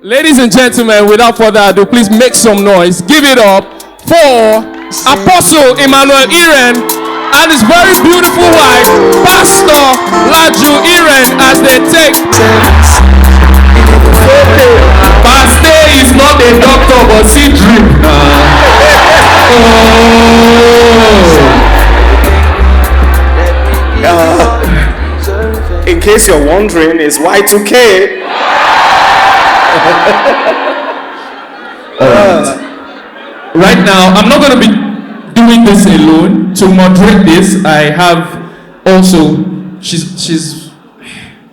Ladies and gentlemen, without further ado, please make some noise. Give it up for Apostle Emmanuel Iren and his very beautiful wife, Pastor Laju Iren, as they take. Pastor is not a doctor, but see drip. In case you're wondering, it's Y2K. Right now, I'm not going to be doing this alone. To moderate this, I have also,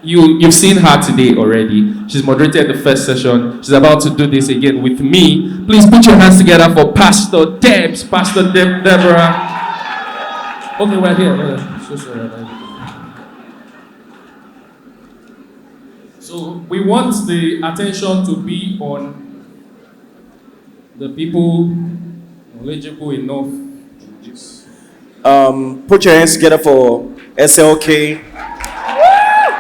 you've seen her today already. She's moderated the first session. She's about to do this again with me. Please put your hands together for Pastor Deborah. Okay, we're here. So sorry. So we want the attention to be on the people knowledgeable enough to this. Put your hands together for SLK.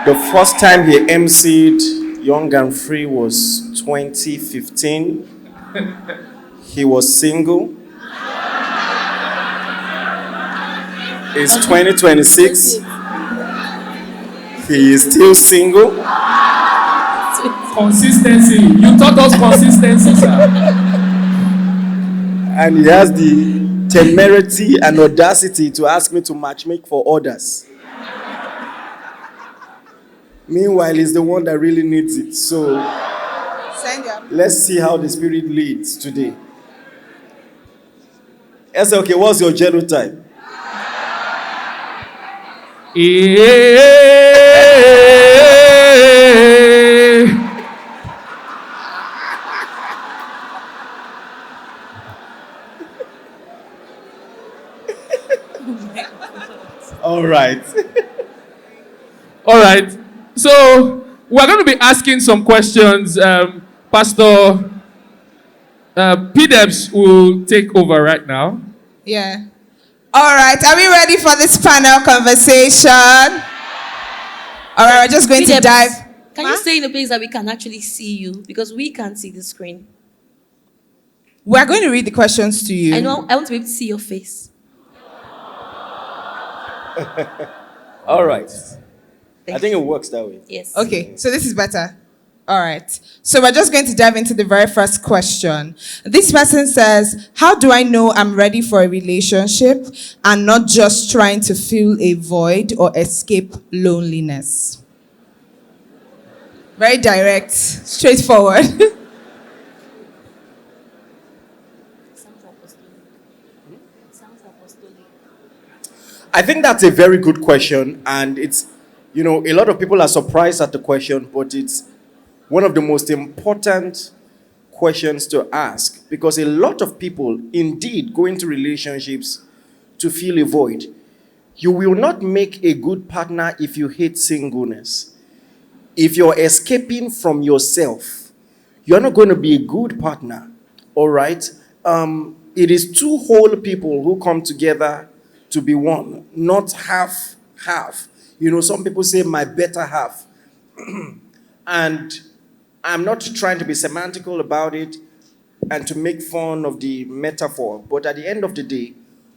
The first time he emceed Young and Free was 2015. He was single. It's 2026. He is still single. Consistency. You taught us consistency, sir. And he has the temerity and audacity to ask me to matchmake for others. Meanwhile, he's the one that really needs it. So let's see how the Spirit leads today. SLK, what's your genotype? All right. All right. So we're going to be asking some questions. Pastor P-Debs will take over right now. Yeah. All right. Are we ready for this panel conversation? All right. We're just going to dive. Can you stay in a place that we can actually see you? Because we can't see the screen. We're going to read the questions to you. I know. I want to be able to see your face. All right. I think it works that way. Yes. Okay, so this is better. All right. So we're just going to dive into the very first question. This person says, how do I know I'm ready for a relationship and not just trying to fill a void or escape loneliness? Very direct, straightforward. I think that's a very good question, and it's, a lot of people are surprised at the question, but it's one of the most important questions to ask, because a lot of people indeed go into relationships to fill a void. You will not make a good partner if you hate singleness. If you're escaping from yourself, you're not going to be a good partner, all right? It is two whole people who come together to be one, not half. Some people say my better half. And I'm not trying to be semantical about it and to make fun of the metaphor, but at the end of the day,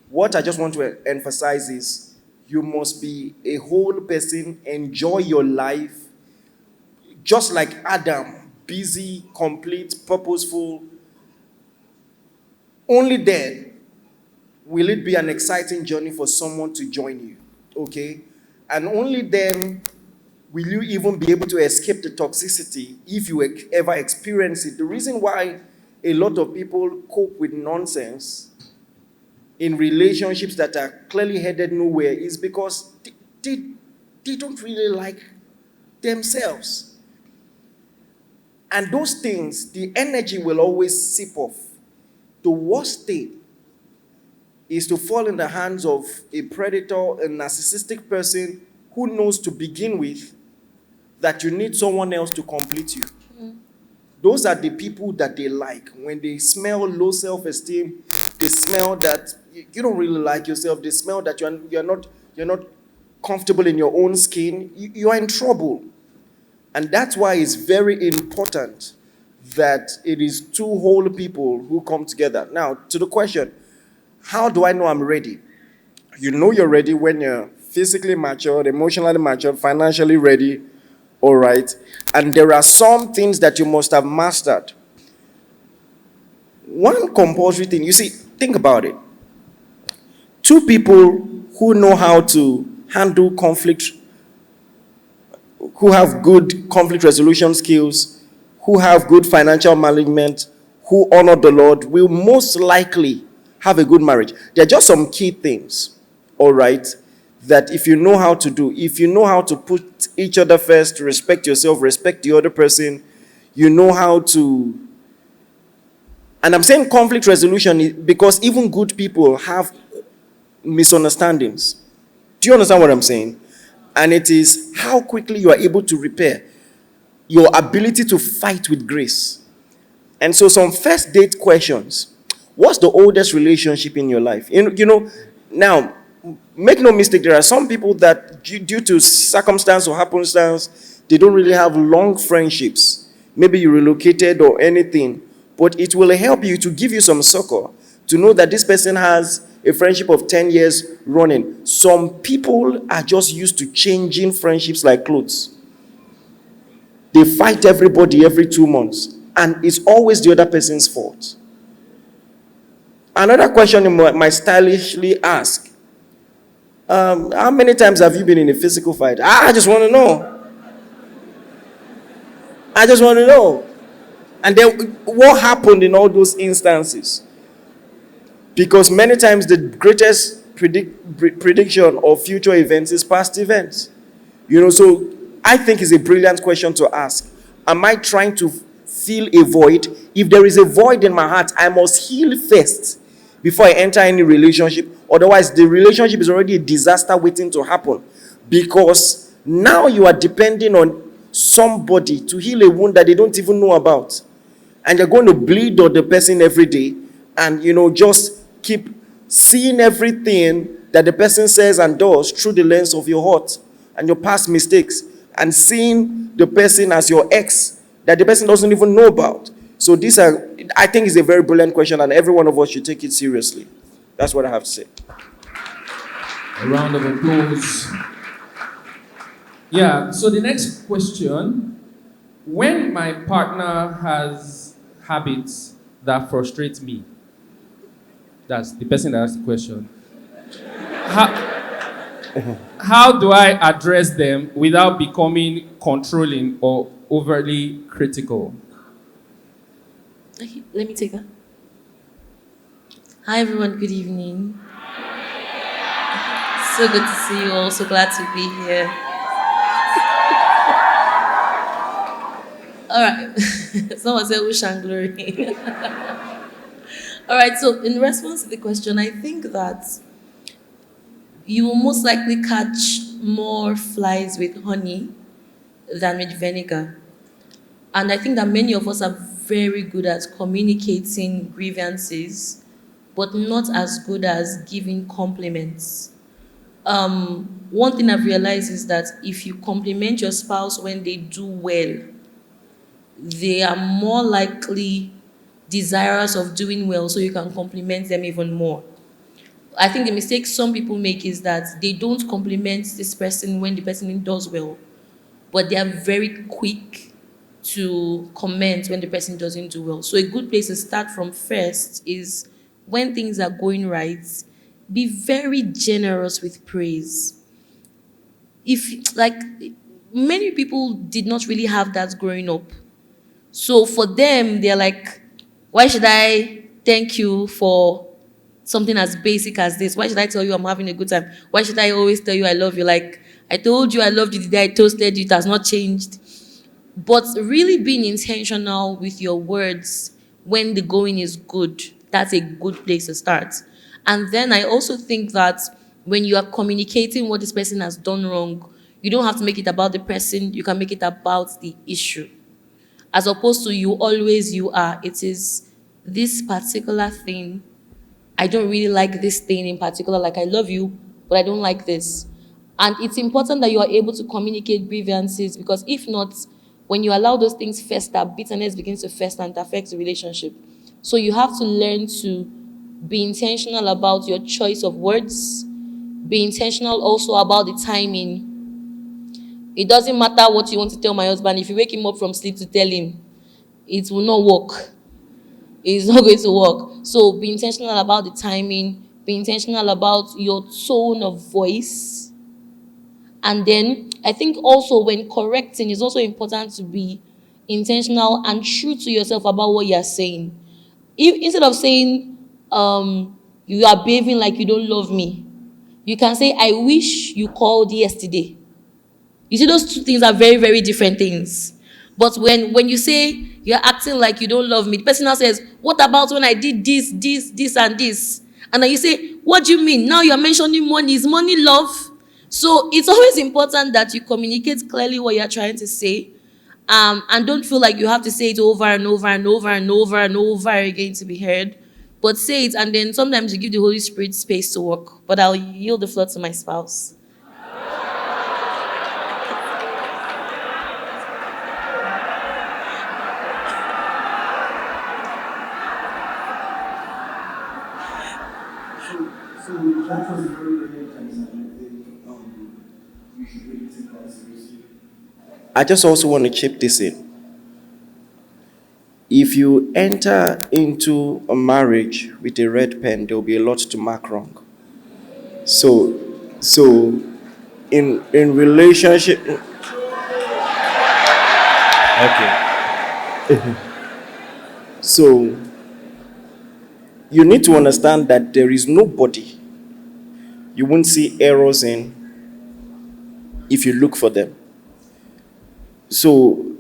what I just want to emphasize is you must be a whole person, enjoy your life, just like Adam, busy, complete, purposeful. Only then will it be an exciting journey for someone to join you, okay? And only then will you even be able to escape the toxicity if you ever experience it. The reason why a lot of people cope with nonsense in relationships that are clearly headed nowhere is because they don't really like themselves. And those things, the energy will always seep off. The worst thing is to fall in the hands of a predator, a narcissistic person who knows to begin with that you need someone else to complete you. Those are the people that they like. When they smell low self-esteem, they smell that you don't really like yourself, they smell that you're not comfortable in your own skin, you are in trouble. And that's why it's very important that it is two whole people who come together. Now, to the question, how do I know I'm ready? You know you're ready when you're physically matured, emotionally matured, financially ready, all right? And there are some things that you must have mastered. One compulsory thing, you see, think about it. Two people who know how to handle conflict, who have good conflict resolution skills, who have good financial management, who honor the Lord, will most likely have a good marriage. There are just some key things, all right, that if you know how to do, if you know how to put each other first, respect yourself, respect the other person, you know how to. And I'm saying conflict resolution because even good people have misunderstandings. Do you understand what I'm saying? And it is how quickly you are able to repair, your ability to fight with grace. And so some first date questions. What's the oldest relationship in your life? Now, make no mistake, there are some people that due to circumstance or happenstance, they don't really have long friendships. Maybe you relocated or anything, but it will help you to give you some succor to know that this person has a friendship of 10 years running. Some people are just used to changing friendships like clothes. They fight everybody every 2 months, and it's always the other person's fault. Another question you might stylishly ask, how many times have you been in a physical fight? I just want to know. I just want to know. And then what happened in all those instances? Because many times the greatest prediction of future events is past events. So I think it's a brilliant question to ask. Am I trying to fill a void? If there is a void in my heart, I must heal first before I enter any relationship. Otherwise, the relationship is already a disaster waiting to happen. Because now you are depending on somebody to heal a wound that they don't even know about. And you're going to bleed on the person every day. And, just keep seeing everything that the person says and does through the lens of your heart and your past mistakes. And seeing the person as your ex that the person doesn't even know about. So I think is a very brilliant question, and every one of us should take it seriously. That's what I have to say. A round of applause. Yeah, so the next question. When my partner has habits that frustrate me, that's the person that asked the question. How do I address them without becoming controlling or overly critical? Okay, let me take that. Hi everyone, good evening. So good to see you all, so glad to be here. Alright, someone said wish and glory. Alright, so in response to the question, I think that you will most likely catch more flies with honey than with vinegar. And I think that many of us are very good at communicating grievances, but not as good as giving compliments. One thing I've realized is that if you compliment your spouse when they do well, they are more likely desirous of doing well, so you can compliment them even more. I think the mistake some people make is that they don't compliment this person when the person does well, but they are very quick to comment when the person doesn't do well. So a good place to start from first is when things are going right, be very generous with praise. If, like, many people did not really have that growing up. So for them, they're like, why should I thank you for something as basic as this? Why should I tell you I'm having a good time? Why should I always tell you I love you? Like, I told you I loved you the day I toasted you, it has not changed. But really being intentional with your words when the going is good, that's a good place to start. And then I also think that when you are communicating what this person has done wrong, you don't have to make it about the person, you can make it about the issue. As opposed to you are, it is this particular thing. I don't really like this thing in particular, like I love you, but I don't like this. And it's important that you are able to communicate grievances, because if not, when you allow those things fester, bitterness begins to fester and affect the relationship. So you have to learn to be intentional about your choice of words, be intentional also about the timing. It doesn't matter what you want to tell my husband. If you wake him up from sleep to tell him, it will not work. It's not going to work. So be intentional about the timing, be intentional about your tone of voice. And then I think also when correcting, it's also important to be intentional and true to yourself about what you're saying. Instead of saying, you are behaving like you don't love me, you can say, I wish you called yesterday. You see, those two things are very, very different things. But when you say you're acting like you don't love me, the person now says, what about when I did this, and this? And then you say, what do you mean? Now you're mentioning money. Is money love? So it's always important that you communicate clearly what you're trying to say. And don't feel like you have to say it over and over and over and over and over again to be heard. But say it, and then sometimes you give the Holy Spirit space to work. But I'll yield the floor to my spouse. So that was a very brilliant answer. I think you should really take that seriously. I just also want to chip this in. If you enter into a marriage with a red pen, there will be a lot to mark wrong. So in relationship. Okay. So you need to understand that there is nobody you won't see errors in if you look for them. So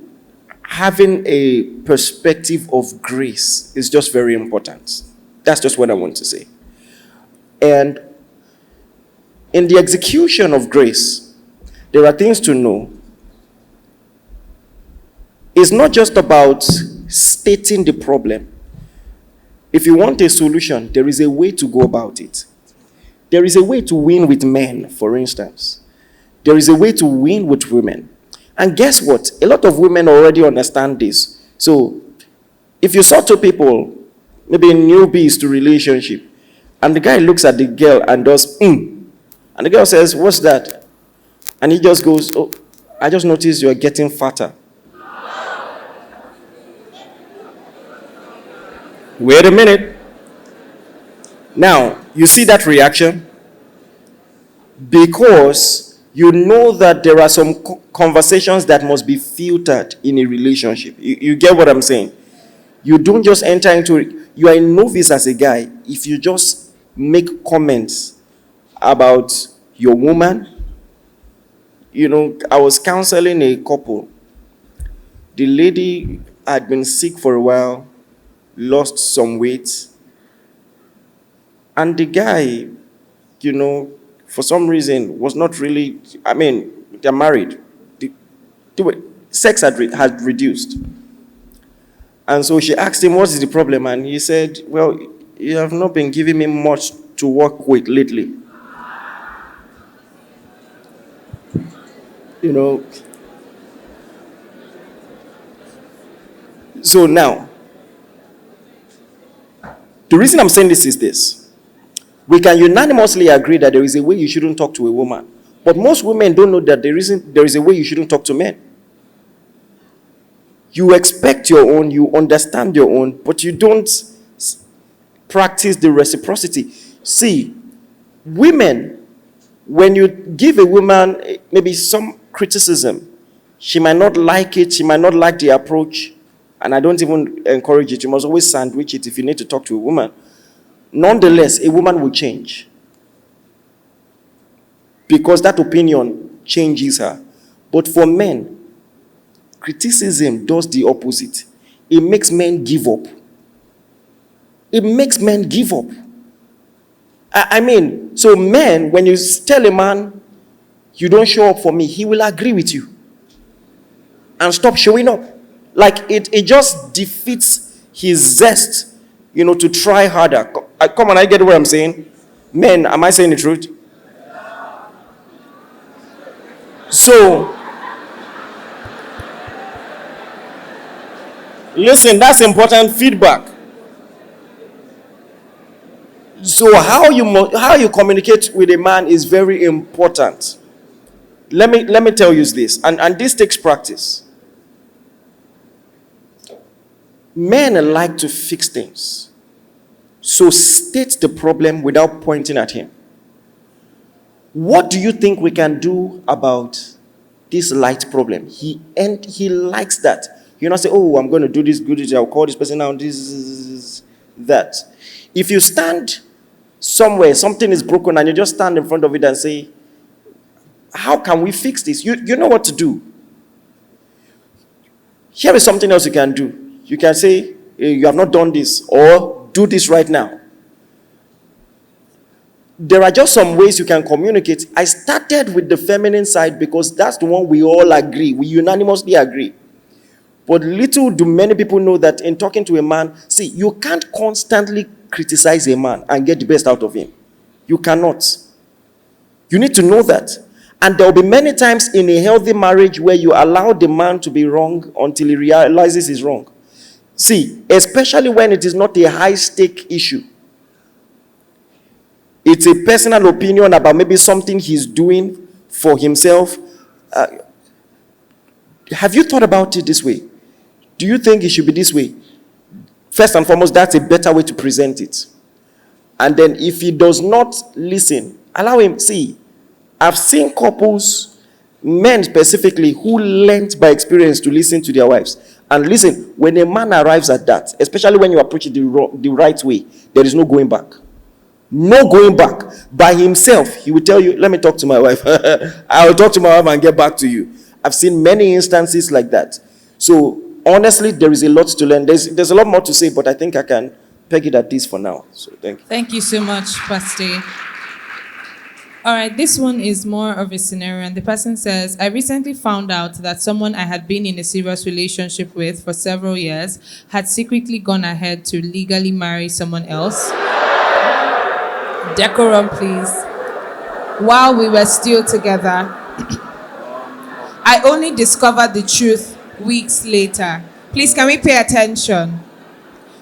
having a perspective of grace is just very important. That's just what I want to say. And in the execution of grace, there are things to know. It's not just about stating the problem. If you want a solution, there is a way to go about it. There is a way to win with men, for instance. There is a way to win with women. And guess what? A lot of women already understand this. So, if you saw two people, maybe newbies to relationship, and the guy looks at the girl and does, and the girl says, what's that? And he just goes, oh, I just noticed you're getting fatter. Wait a minute. Now, you see that reaction? Because you know that there are some conversations that must be filtered in a relationship. You get what I'm saying? You don't just enter into it. You are a novice as a guy if you just make comments about your woman. You know, I was counseling a couple. The lady had been sick for a while, lost some weight. And the guy, you know, for some reason was not really, they're married. Sex had reduced. And so she asked him, what is the problem? And he said, well, you have not been giving me much to work with lately. You know. So now, the reason I'm saying this is this. We can unanimously agree that there is a way you shouldn't talk to a woman. But most women don't know that there is a way you shouldn't talk to men. You expect your own, you understand your own, but you don't practice the reciprocity. See, women, when you give a woman maybe some criticism, she might not like it, she might not like the approach, and I don't even encourage it. You must always sandwich it if you need to talk to a woman. Nonetheless, a woman will change. Because that opinion changes her. But for men, criticism does the opposite. It makes men give up. It makes men give up. So men, when you tell a man, you don't show up for me, he will agree with you. And stop showing up. Like it just defeats his zest, to try harder. Come on, I get what I'm saying. Men, am I saying the truth? Listen, that's important feedback. So how you communicate with a man is very important. Let me tell you this, and this takes practice. Men like to fix things. So state the problem without pointing at him. What do you think we can do about this light problem? He likes that. You not say, oh, I'm going to do this good, I'll call this person now, this, that. If you stand somewhere, something is broken, and you just stand in front of it and say, how can we fix this? You know what to do. Here is something else you can do. You can say, you have not done this, or do this right now. There are just some ways you can communicate. I started with the feminine side because that's the one we all agree. We unanimously agree. But little do many people know that in talking to a man, see, you can't constantly criticize a man and get the best out of him. You cannot. You need to know that. And there will be many times in a healthy marriage where you allow the man to be wrong until he realizes he's wrong. See, especially when it is not a high-stake issue. It's a personal opinion about maybe something he's doing for himself. Have you thought about it this way? Do you think it should be this way? First and foremost, that's a better way to present it. And then if he does not listen, allow him. See, I've seen couples, men specifically, who learned by experience to listen to their wives. And listen, when a man arrives at that, especially when you approach it the right way, there is no going back. No going back. By himself, he will tell you, let me talk to my wife. I will talk to my wife and get back to you. I've seen many instances like that. So, honestly, there is a lot to learn. There's a lot more to say, but I think I can peg it at this for now. So, thank you. Thank you so much, Pastor. All right, this one is more of a scenario, and the person says, I recently found out that someone I had been in a serious relationship with for several years had secretly gone ahead to legally marry someone else. Decorum, please. While we were still together. I only discovered the truth weeks later. Please, can we pay attention?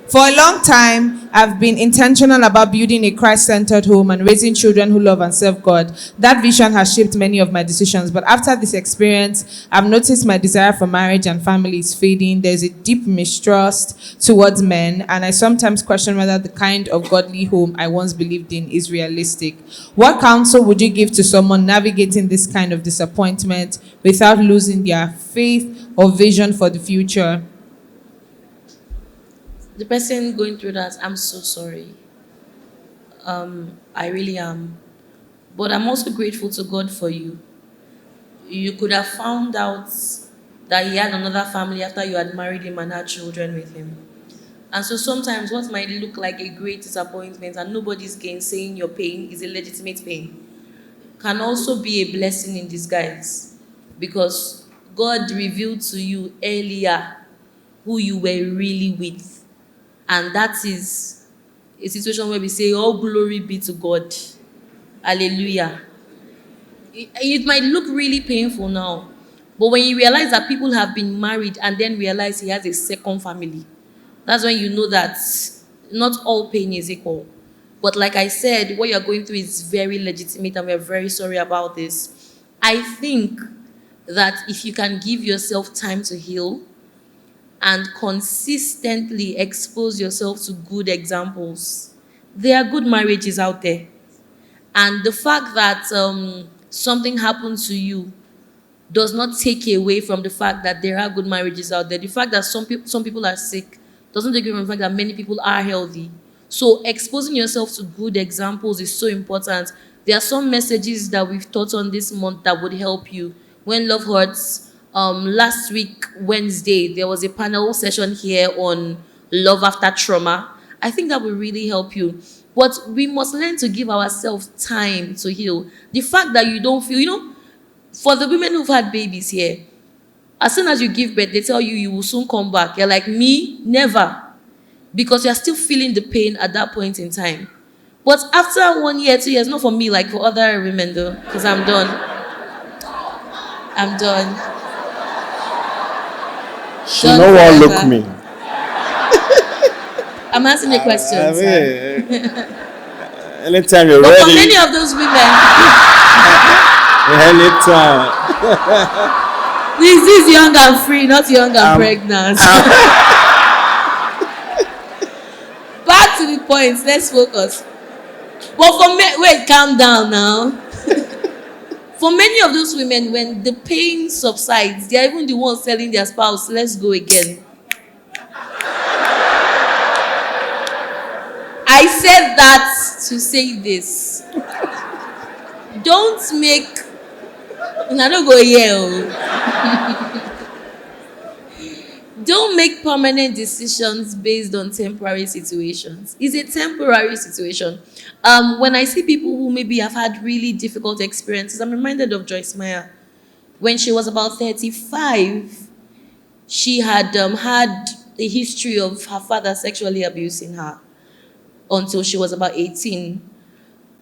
For a long time, I've been intentional about building a Christ-centered home and raising children who love and serve God. That vision has shaped many of my decisions. But after this experience, I've noticed my desire for marriage and family is fading. There's a deep mistrust towards men, and I sometimes question whether the kind of godly home I once believed in is realistic. What counsel would you give to someone navigating this kind of disappointment without losing their faith or vision for the future? The person going through that, I'm so sorry. I really am. But I'm also grateful to God for you. You could have found out that he had another family after you had married him and had children with him. And so sometimes what might look like a great disappointment and nobody's gainsaying your pain is a legitimate pain, can also be a blessing in disguise, because God revealed to you earlier who you were really with. And that is a situation where we say, all glory be to God. Hallelujah. It might look really painful now, but when you realize that people have been married and then realize he has a second family, that's when you know that not all pain is equal. But like I said, what you're going through is very legitimate and we're very sorry about this. I think that if you can give yourself time to heal and consistently expose yourself to good examples, there are good marriages out there. And the fact that something happened to you does not take away from the fact that there are good marriages out there. The fact that some people are sick doesn't take away from the fact that many people are healthy. So exposing yourself to good examples is so important. There are some messages that we've taught on this month that would help you. When love hurts, last week, Wednesday, there was a panel session here on love after trauma. I think that will really help you. But we must learn to give ourselves time to heal. The fact that you don't feel, for the women who've had babies here, as soon as you give birth, they tell you will soon come back. You're like, me? Never. Because you're still feeling the pain at that point in time. But after 1 year, 2 years, not for me, like for other women though, because I'm done. She no one look me. I'm asking a question, I sir. mean, anytime you're But for ready. many of those women, Anytime. this is young and free, not young and pregnant. Back to the point. Let's focus. But for me, wait, calm down now. For many of those women, when the pain subsides, they are even the ones telling their spouse, "Let's go again." I said that to say this. Don't make. I don't go here. Don't make permanent decisions based on temporary situations. It's a temporary situation. When I see people who maybe have had really difficult experiences, I'm reminded of Joyce Meyer. When she was about 35, she had had a history of her father sexually abusing her until she was about 18.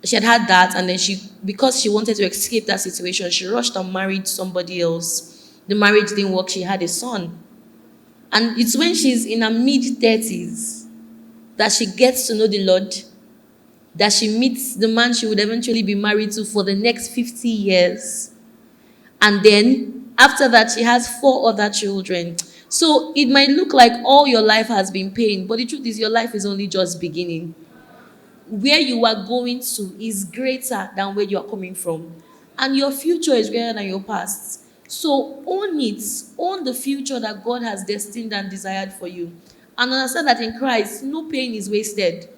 She had that, and then because she wanted to escape that situation, she rushed and married somebody else. The marriage didn't work. She had a son. And it's when she's in her mid-30s that she gets to know the Lord, that she meets the man she would eventually be married to for the next 50 years. And then, after that, she has 4 other children. So it might look like all your life has been pain, but the truth is your life is only just beginning. Where you are going to is greater than where you are coming from. And your future is greater than your past. So own it. Own the future that God has destined and desired for you. And understand that in Christ, no pain is wasted.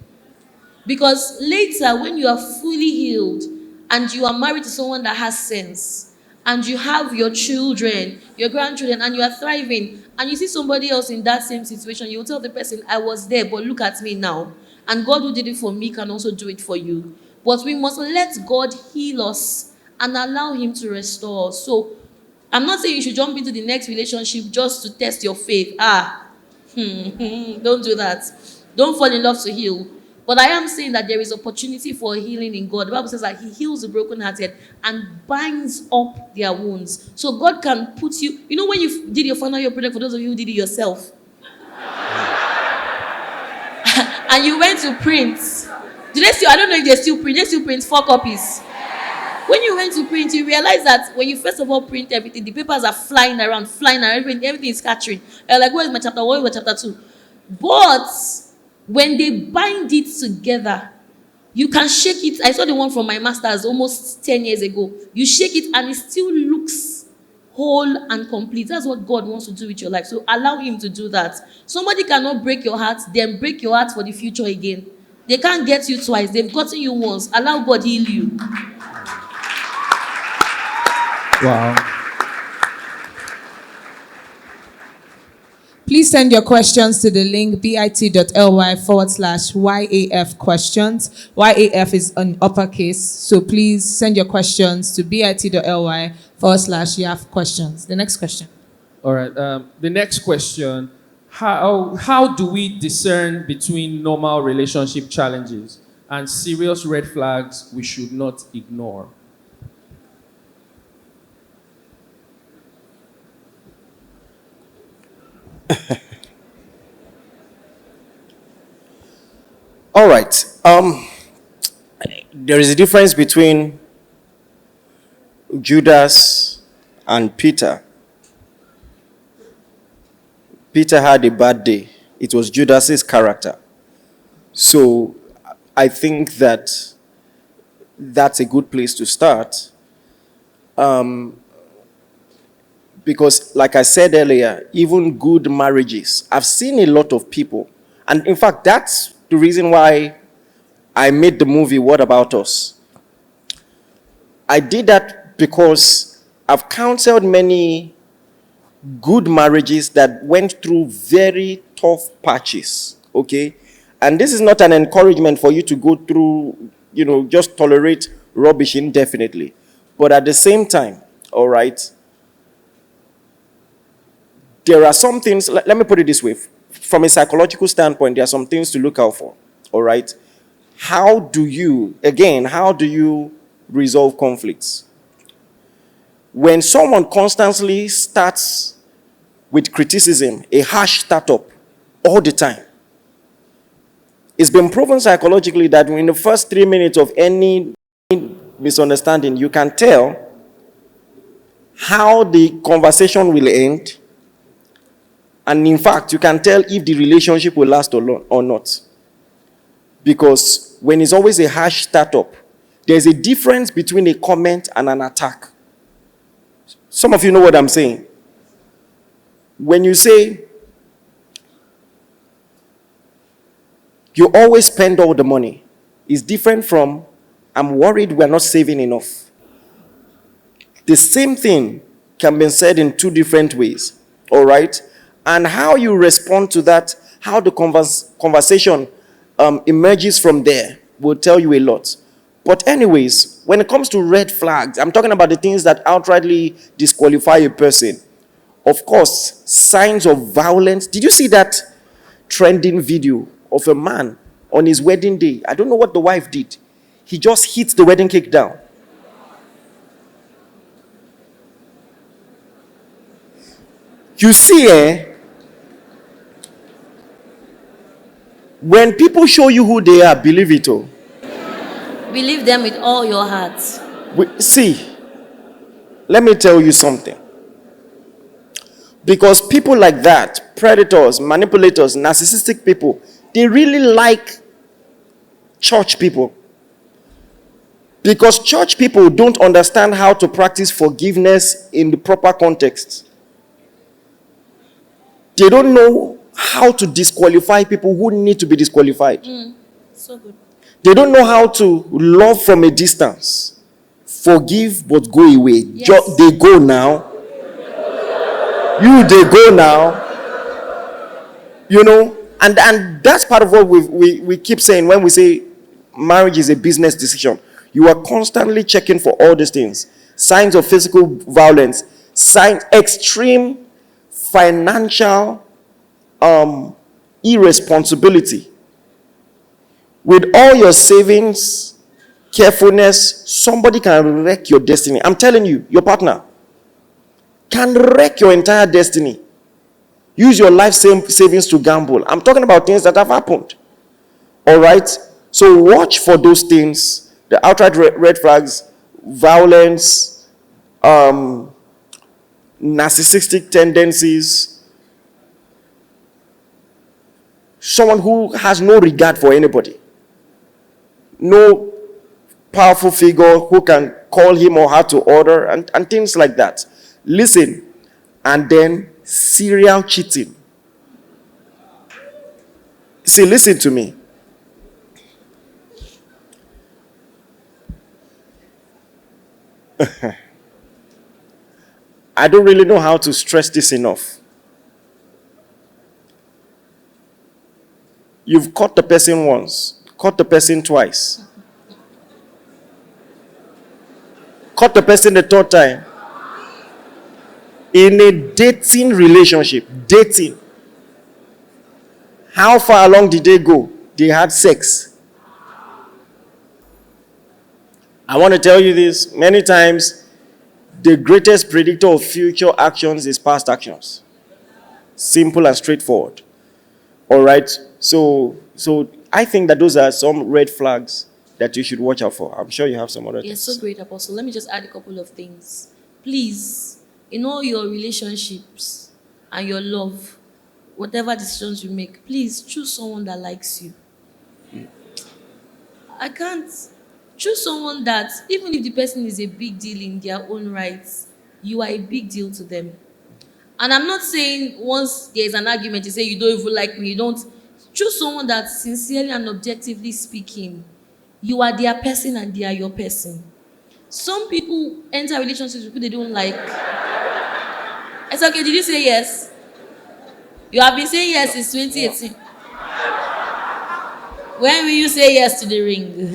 Because later, when you are fully healed and you are married to someone that has sense, and you have your children, your grandchildren, and you are thriving, and you see somebody else in that same situation, you will tell the person, "I was there, but look at me now. And God who did it for me can also do it for you." But we must let God heal us and allow Him to restore us. So I'm not saying you should jump into the next relationship just to test your faith. Don't do that. Don't fall in love to heal. But I am saying that there is opportunity for healing in God. The Bible says that He heals the brokenhearted and binds up their wounds. So God can put you, when you did your final year project, for those of you who did it yourself, and you went to print. I don't know if they still print. They still print 4 copies. When you went to print, you realize that when you first of all print everything, the papers are flying around, everything is scattering. You're like, where is my chapter 1? Where is my chapter 2? But when they bind it together, you can shake it. I saw the one from my master's almost 10 years ago. You shake it and it still looks whole and complete. That's what God wants to do with your life. So allow Him to do that. Somebody cannot break your heart, then break your heart for the future again. They can't get you twice. They've gotten you once. Allow God heal you. Wow. Please send your questions to the link bit.ly/YAF questions. YAF is an uppercase, so please send your questions to bit.ly/YAF questions. The next question. All right. The next question: How do we discern between normal relationship challenges and serious red flags we should not ignore? All right. There is a difference between Judas and Peter. Peter had a bad day. It was Judas's character. So I think that that's a good place to start. Because like I said earlier, even good marriages, I've seen a lot of people. And in fact, that's the reason why I made the movie What About Us? I did that because I've counseled many good marriages that went through very tough patches, okay? And this is not an encouragement for you to go through, just tolerate rubbish indefinitely. But at the same time, all right, there are some things, let me put it this way. From a psychological standpoint, there are some things to look out for, all right? How do you resolve conflicts? When someone constantly starts with criticism, a harsh startup, all the time. It's been proven psychologically that in the first 3 minutes of any misunderstanding, you can tell how the conversation will end. And in fact, you can tell if the relationship will last or not. Because when it's always a harsh startup, there's a difference between a comment and an attack. Some of you know what I'm saying. When you say, you always spend all the money, it's different from, I'm worried we're not saving enough. The same thing can be said in two different ways. All right? And how you respond to that, how the conversation emerges from there, will tell you a lot. But anyways, when it comes to red flags, I'm talking about the things that outrightly disqualify a person. Of course, signs of violence. Did you see that trending video of a man on his wedding day? I don't know what the wife did. He just hit the wedding cake down. You see, when people show you who they are, believe it all. Believe them with all your heart. See, let me tell you something. Because people like that, predators, manipulators, narcissistic people, they really like church people. Because church people don't understand how to practice forgiveness in the proper context. They don't know how to disqualify people who need to be disqualified. So good. They don't know how to love from a distance. Forgive but go away. Yes. They go now. They go now. You know, and that's part of what we keep saying when we say marriage is a business decision. You are constantly checking for all these things. Signs of physical violence, extreme financial irresponsibility. With all your savings, carefulness, somebody can wreck your destiny. I'm telling you, your partner can wreck your entire destiny. Use your life savings to gamble. I'm talking about things that have happened. All right? So watch for those things, the outright red flags, violence, narcissistic tendencies, someone who has no regard for anybody, no powerful figure who can call him or her to order, and things like that. Listen, and then serial cheating. See, listen to me. I don't really know how to stress this enough. You've caught the person once, caught the person twice, caught the person the third time. In a dating relationship, dating. How far along did they go? They had sex. I want to tell you this, many times, the greatest predictor of future actions is past actions. Simple and straightforward. All right? So I think that those are some red flags that you should watch out for. I'm sure you have some other Yes, things. so great, Apostle. Let me just add a couple of things. Please, in all your relationships and your love, whatever decisions you make, please choose someone that likes you. I can't choose someone that, even if the person is a big deal in their own rights, you are a big deal to them. And I'm not saying once there's an argument, you say you don't even like me, you don't. Choose someone that, sincerely and objectively speaking, you are their person and they are your person. Some people enter relationships with people they don't like. It's okay, did you say yes? You have been saying yes since 2018. When will you say yes to the ring?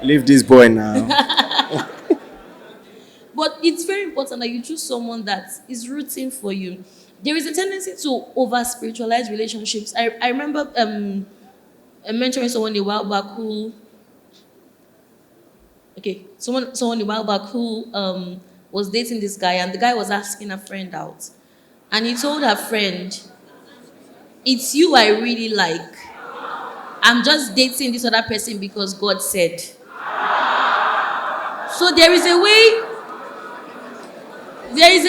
Leave this boy now. But it's very important that you choose someone that is rooting for you. There is a tendency to over-spiritualize relationships. I remember mentoring someone a while back who... someone a while back who was dating this guy, and the guy was asking a friend out. And he told her friend, It's you I really like. I'm just dating this other person because God said. So there is a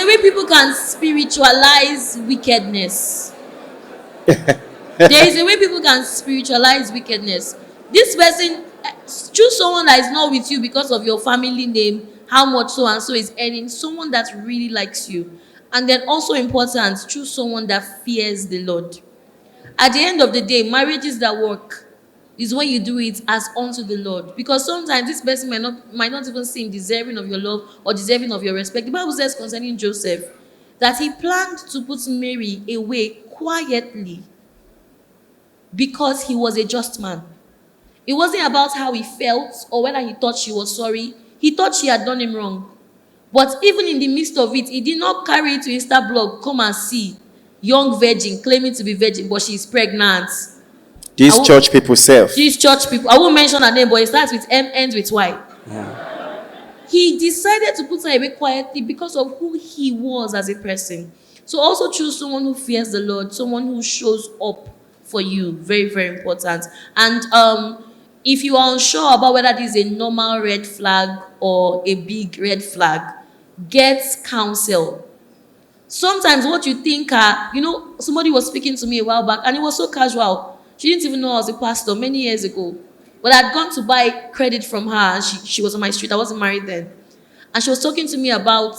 way people can spiritualize wickedness. There is a way people can spiritualize wickedness. This person, choose someone that is not with you because of your family name, how much so and so is earning, someone that really likes you. And then also important, choose someone that fears the Lord. At the end of the day, marriages that work is when you do it as unto the Lord. Because sometimes this person might not even seem deserving of your love or deserving of your respect. The Bible says concerning Joseph that he planned to put Mary away quietly because he was a just man. It wasn't about how he felt or whether he thought she was sorry. He thought she had done him wrong. But even in the midst of it, he did not carry it to Insta blog, come and see, young virgin claiming to be virgin, but she's pregnant. These church people self. These church people, I won't mention her name, but it starts with M, ends with Y. Yeah. He decided to put her away quietly because of who he was as a person. So also choose someone who fears the Lord, someone who shows up for you. Very, very important. And if you are unsure about whether this is a normal red flag or a big red flag, get counsel. Sometimes what you think somebody was speaking to me a while back and it was so casual. She didn't even know I was a pastor many years ago. But I'd gone to buy credit from her and she was on my street. I wasn't married then. And she was talking to me about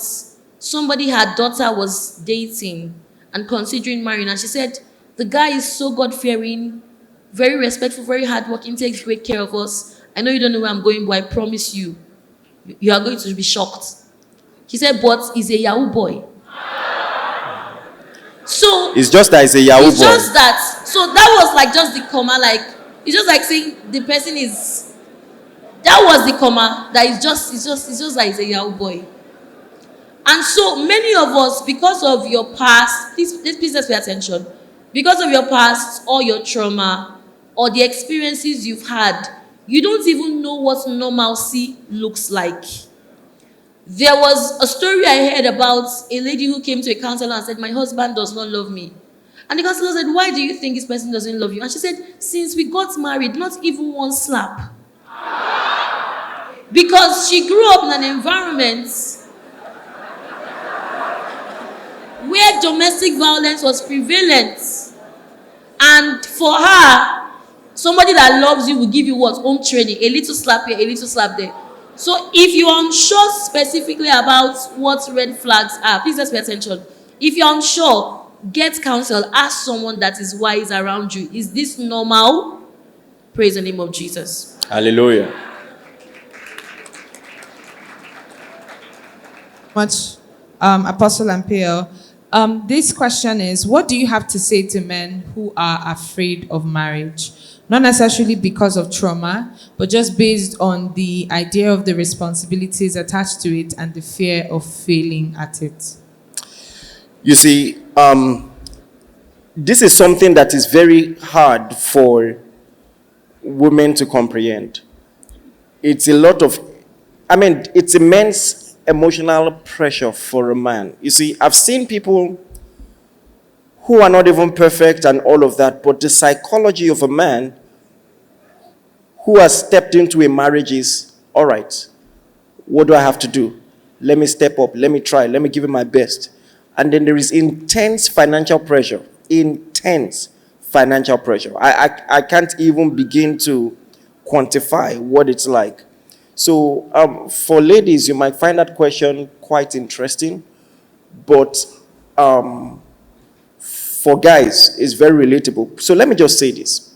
somebody her daughter was dating and considering marrying. And she said, the guy is so God-fearing, very respectful, very hardworking, takes great care of us. I know you don't know where I'm going, but I promise you, you are going to be shocked. She said, but he's a Yahoo boy. So it's just that it's a Yahoo boy. It's just that. So that was like just the comma, like it's just like saying the person is. That was the comma. That it's just like it's a Yahoo boy. And so many of us, because of your past, please let's pay attention. Because of your past or your trauma or the experiences you've had, you don't even know what normalcy looks like. There was a story I heard about a lady who came to a counselor and said, my husband does not love me. And the counselor said, why do you think this person doesn't love you? And she said, since we got married, not even one slap. Because she grew up in an environment where domestic violence was prevalent. And for her, somebody that loves you will give you what? Home training. A little slap here, a little slap there. So if you're unsure specifically about what red flags are, please just pay attention. If you're unsure, get counsel. Ask someone that is wise around you. Is this normal? Praise the name of Jesus. Hallelujah. Much, Apostle Ampio. This question is, what do you have to say to men who are afraid of marriage? Not necessarily because of trauma, but just based on the idea of the responsibilities attached to it and the fear of failing at it. You see, this is something that is very hard for women to comprehend. It's it's immense emotional pressure for a man. You see, I've seen people who are not even perfect and all of that, but the psychology of a man who has stepped into a marriage is, all right, what do I have to do? Let me step up, let me try, let me give it my best. And then there is intense financial pressure. Intense financial pressure. I can't even begin to quantify what it's like. So for ladies, you might find that question quite interesting, but for guys, it's very relatable. So let me just say this.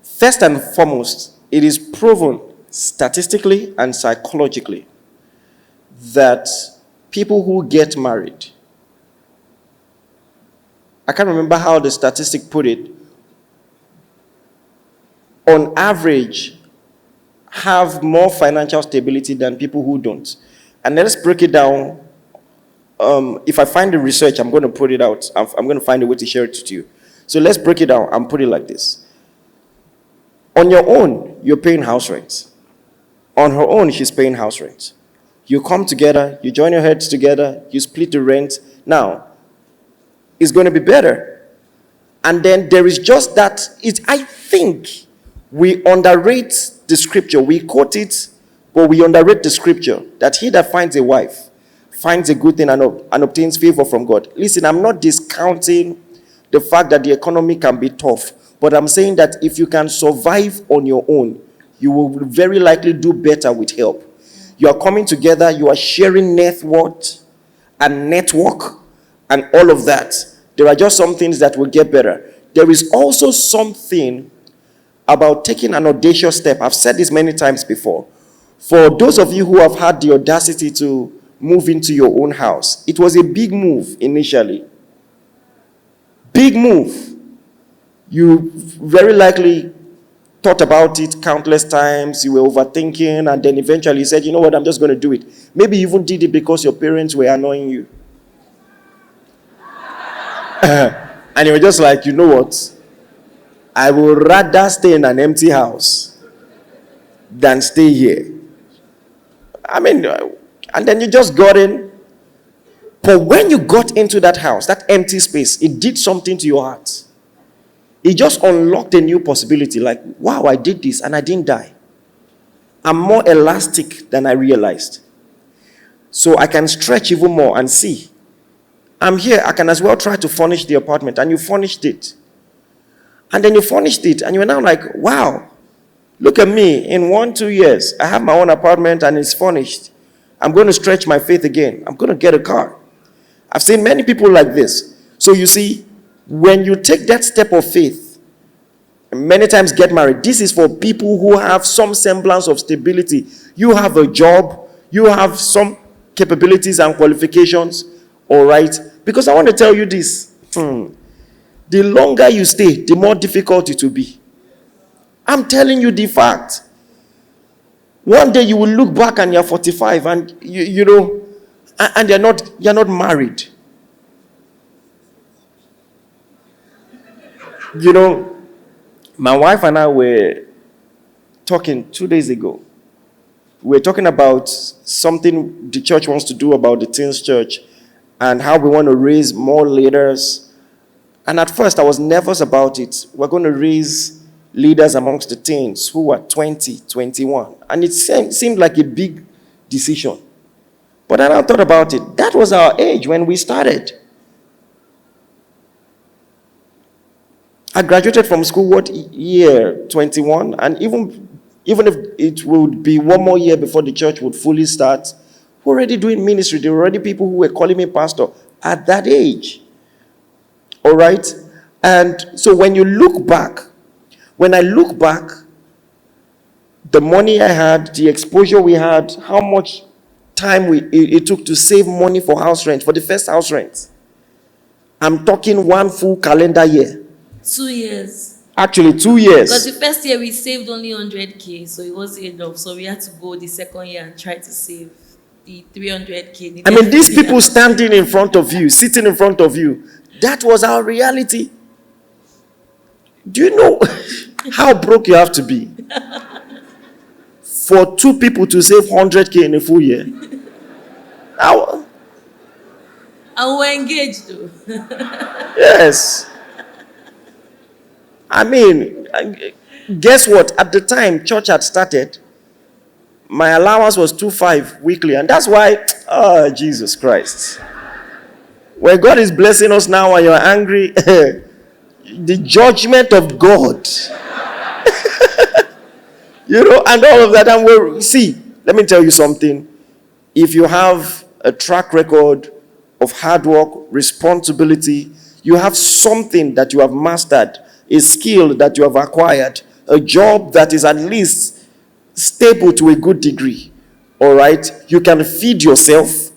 First and foremost, it is proven statistically and psychologically that people who get married, I can't remember how the statistic put it, on average, have more financial stability than people who don't. And let's break it down. If I find the research, I'm going to put it out. I'm going to find a way to share it to you. So let's break it down and put it like this. On your own, you're paying house rent. On her own, she's paying house rent. You come together, you join your heads together, you split the rent. Now, is going to be better. And then there is just that, I think we underrate the scripture. We quote it, but we underrate the scripture that he that finds a wife finds a good thing and obtains favor from God. Listen, I'm not discounting the fact that the economy can be tough, but I'm saying that if you can survive on your own, you will very likely do better with help. You are coming together, you are sharing net worth and network and all of that. There are just some things that will get better. There is also something about taking an audacious step. I've said this many times before. For those of you who have had the audacity to move into your own house, it was a big move initially. Big move. You very likely thought about it countless times. You were overthinking, and then eventually you said, you know what, I'm just going to do it. Maybe you even did it because your parents were annoying you. And you were just like, you know what? I would rather stay in an empty house than stay here. I mean, and then you just got in. But when you got into that house, that empty space, it did something to your heart. It just unlocked a new possibility. Like, wow, I did this and I didn't die. I'm more elastic than I realized. So I can stretch even more and see. I'm here, I can as well try to furnish the apartment. And you furnished it. And then you furnished it. And you're now like, wow, look at me. In 1-2 years, I have my own apartment and it's furnished. I'm going to stretch my faith again. I'm going to get a car. I've seen many people like this. So you see, when you take that step of faith, many times get married, this is for people who have some semblance of stability. You have a job, you have some capabilities and qualifications, all right? Because I want to tell you this, the longer you stay, the more difficult it will be. I'm telling you the fact. One day you will look back and you're 45 and you know, and you're not married. You know, my wife and I were talking 2 days ago. We were talking about something the church wants to do about the teens church and how we want to raise more leaders. And at first I was nervous about it. We're going to raise leaders amongst the teens who were 20, 21. And it seemed like a big decision. But then I thought about it. That was our age when we started. I graduated from school, what year? 21. And even if it would be one more year before the church would fully start, we're already doing ministry. There were already people who were calling me pastor at that age. All right? And so when I look back, the money I had, the exposure we had, how much time it took to save money for house rent, for the first house rent. I'm talking 1 full calendar year. 2 years. Actually, 2 years. Because the first year we saved only 100K, so it wasn't enough. So we had to go the second year and try to save the 300K. I mean, these people standing in front of you, sitting in front of you, that was our reality. Do you know how broke you have to be for 2 people to save 100K in a full year? And we're engaged though. Yes. I mean, guess what? At the time church had started, my allowance was 2.5 weekly. And that's why, oh, Jesus Christ. When God is blessing us now and you're angry, the judgment of God. You know, and all of that. And see, let me tell you something. If you have a track record of hard work, responsibility, you have something that you have mastered, a skill that you have acquired, a job that is at least stable to a good degree, all right? You can feed yourself.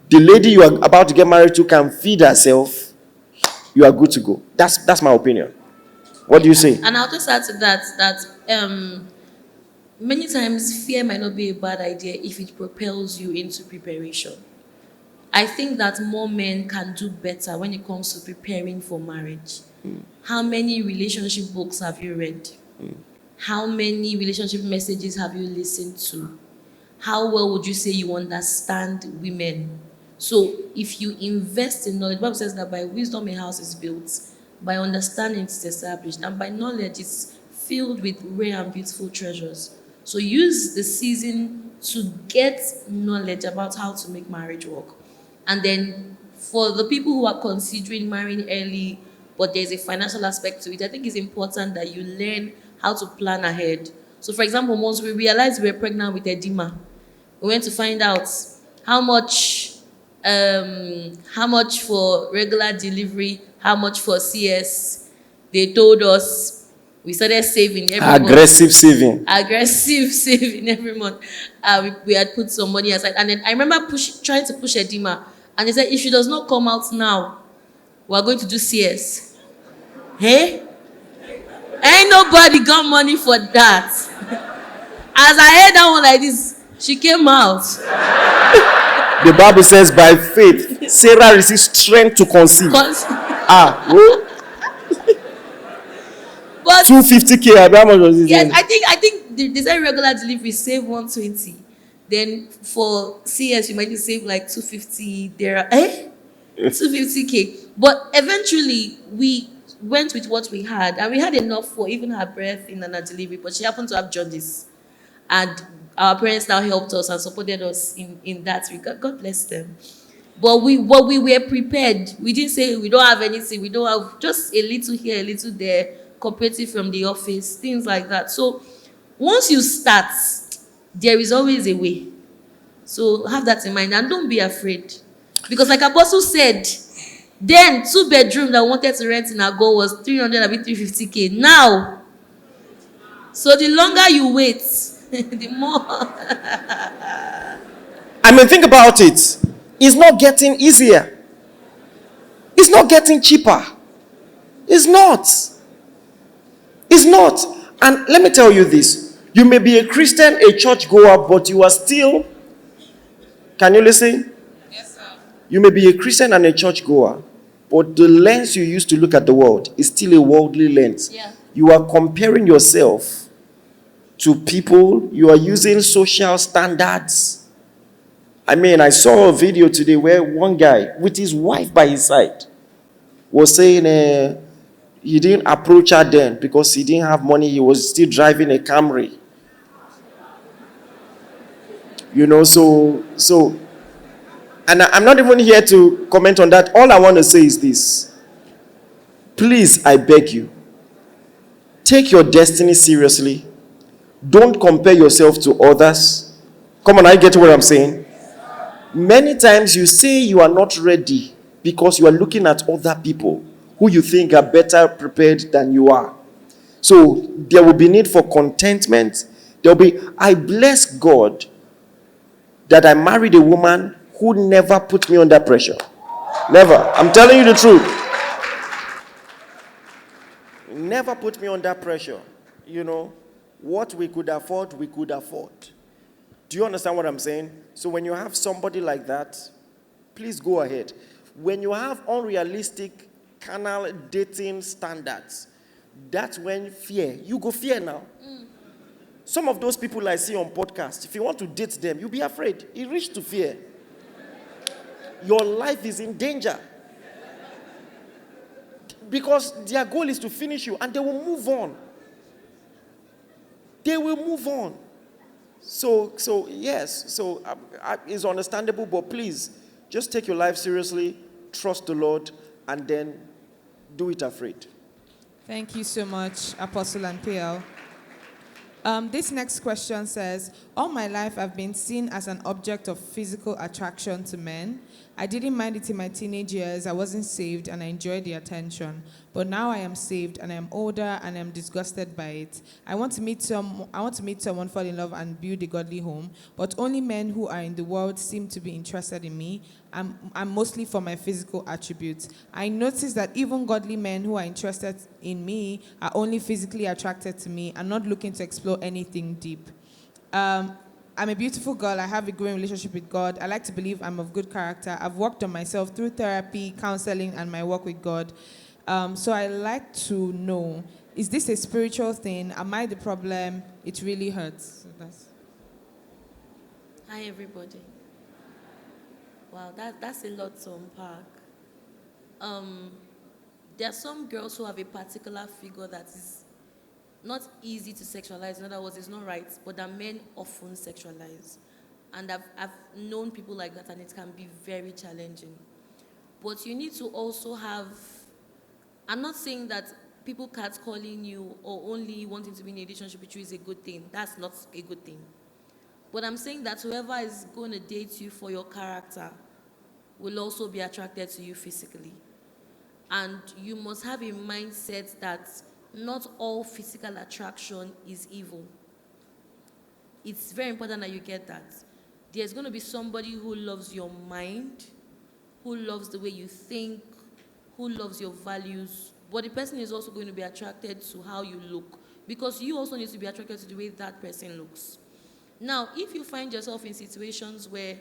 The lady you are about to get married to can feed herself. You are good to go. That's my opinion. What do you say? And I'll just add to that many times fear might not be a bad idea if it propels you into preparation. I think that more men can do better when it comes to preparing for marriage. How many relationship books have you read? How many relationship messages have you listened to? How well would you say you understand women? So if you invest in knowledge, the Bible says that by wisdom a house is built, by understanding it's established, and by knowledge it's filled with rare and beautiful treasures. So use the season to get knowledge about how to make marriage work. And then for the people who are considering marrying early, but there's a financial aspect to it, I think it's important that you learn how to plan ahead. So for example, once we realized we were pregnant with edema, we went to find out how much for regular delivery, how much for CS. They told us. We started saving every month. Aggressive saving. Aggressive saving every month. We had put some money aside. And then I remember trying to push Edima. And they said, if she does not come out now, we're going to do CS. Hey? Ain't nobody got money for that. As I heard that one like this, she came out. The Bible says, by faith, Sarah received strength to conceive. But 250K, how much was it? yes, I think they said regular delivery save 120. Then for CS you might need to save like 250 there. 250K. But eventually we went with what we had, and we had enough for even her birth in her delivery, but she happened to have jaundice. And our parents now helped us and supported us in that regard. God bless them. But we were prepared. We didn't say we don't have anything. We don't have just a little here, a little there, cooperative from the office, things like that. So once you start, there is always a way. So have that in mind and don't be afraid. Because like Apostle said, then 2-bedroom that wanted to rent in Ago was 300, I mean 350K. Now, so the longer you wait, the more. I mean, think about it. It's not getting easier. It's not getting cheaper. It's not. It's not. And let me tell you this. You may be a Christian, a churchgoer, but you are still... Can you listen? Yes, sir. You may be a Christian and a churchgoer, but the lens you use to look at the world is still a worldly lens. Yeah. You are comparing yourself to people. You are using social standards. I mean, I saw a video today where one guy with his wife by his side was saying he didn't approach her then because he didn't have money. He was still driving a Camry. You know, so, and I'm not even here to comment on that. All I want to say is this. Please, I beg you, take your destiny seriously. Don't compare yourself to others. Come on, I get what I'm saying. Many times you say you are not ready because you are looking at other people who you think are better prepared than you are. So there will be need for contentment. I bless God that I married a woman who never put me under pressure. Never. I'm telling you the truth. Never put me under pressure. You know, what we could afford, we could afford. Do you understand what I'm saying? So when you have somebody like that, please go ahead. When you have unrealistic carnal dating standards, that's when you go fear now. Some of those people I see on podcasts, if you want to date them, you'll be afraid. It reached to fear. Your life is in danger. Because their goal is to finish you, and they will move on. They will move on. So yes, it's understandable, but please, just take your life seriously, trust the Lord, and then do it afraid. Thank you so much, Apostle and PL. This next question says, all my life I've been seen as an object of physical attraction to men. I didn't mind it in my teenage years. I wasn't saved and I enjoyed the attention. But now I am saved and I am older and I am disgusted by it. I want to meet someone, fall in love and build a godly home. But only men who are in the world seem to be interested in me. I'm mostly for my physical attributes. I notice that even godly men who are interested in me are only physically attracted to me and not looking to explore anything deep. I'm a beautiful girl. I have a growing relationship with God. I like to believe I'm of good character. I've worked on myself through therapy, counseling, and my work with God. So I like to know, is this a spiritual thing? Am I the problem? It really hurts. Hi, everybody. Wow, that's a lot to unpack. There are some girls who have a particular figure that is not easy to sexualize. In other words, it's not right, but that men often sexualize. And I've known people like that, and it can be very challenging. But you need to also have, I'm not saying that people catcalling you or only wanting to be in a relationship with you is a good thing. That's not a good thing. But I'm saying that whoever is going to date you for your character will also be attracted to you physically. And you must have a mindset that not all physical attraction is evil. It's very important that you get that. There's going to be somebody who loves your mind, who loves the way you think, who loves your values, but the person is also going to be attracted to how you look, because you also need to be attracted to the way that person looks. Now, if you find yourself in situations where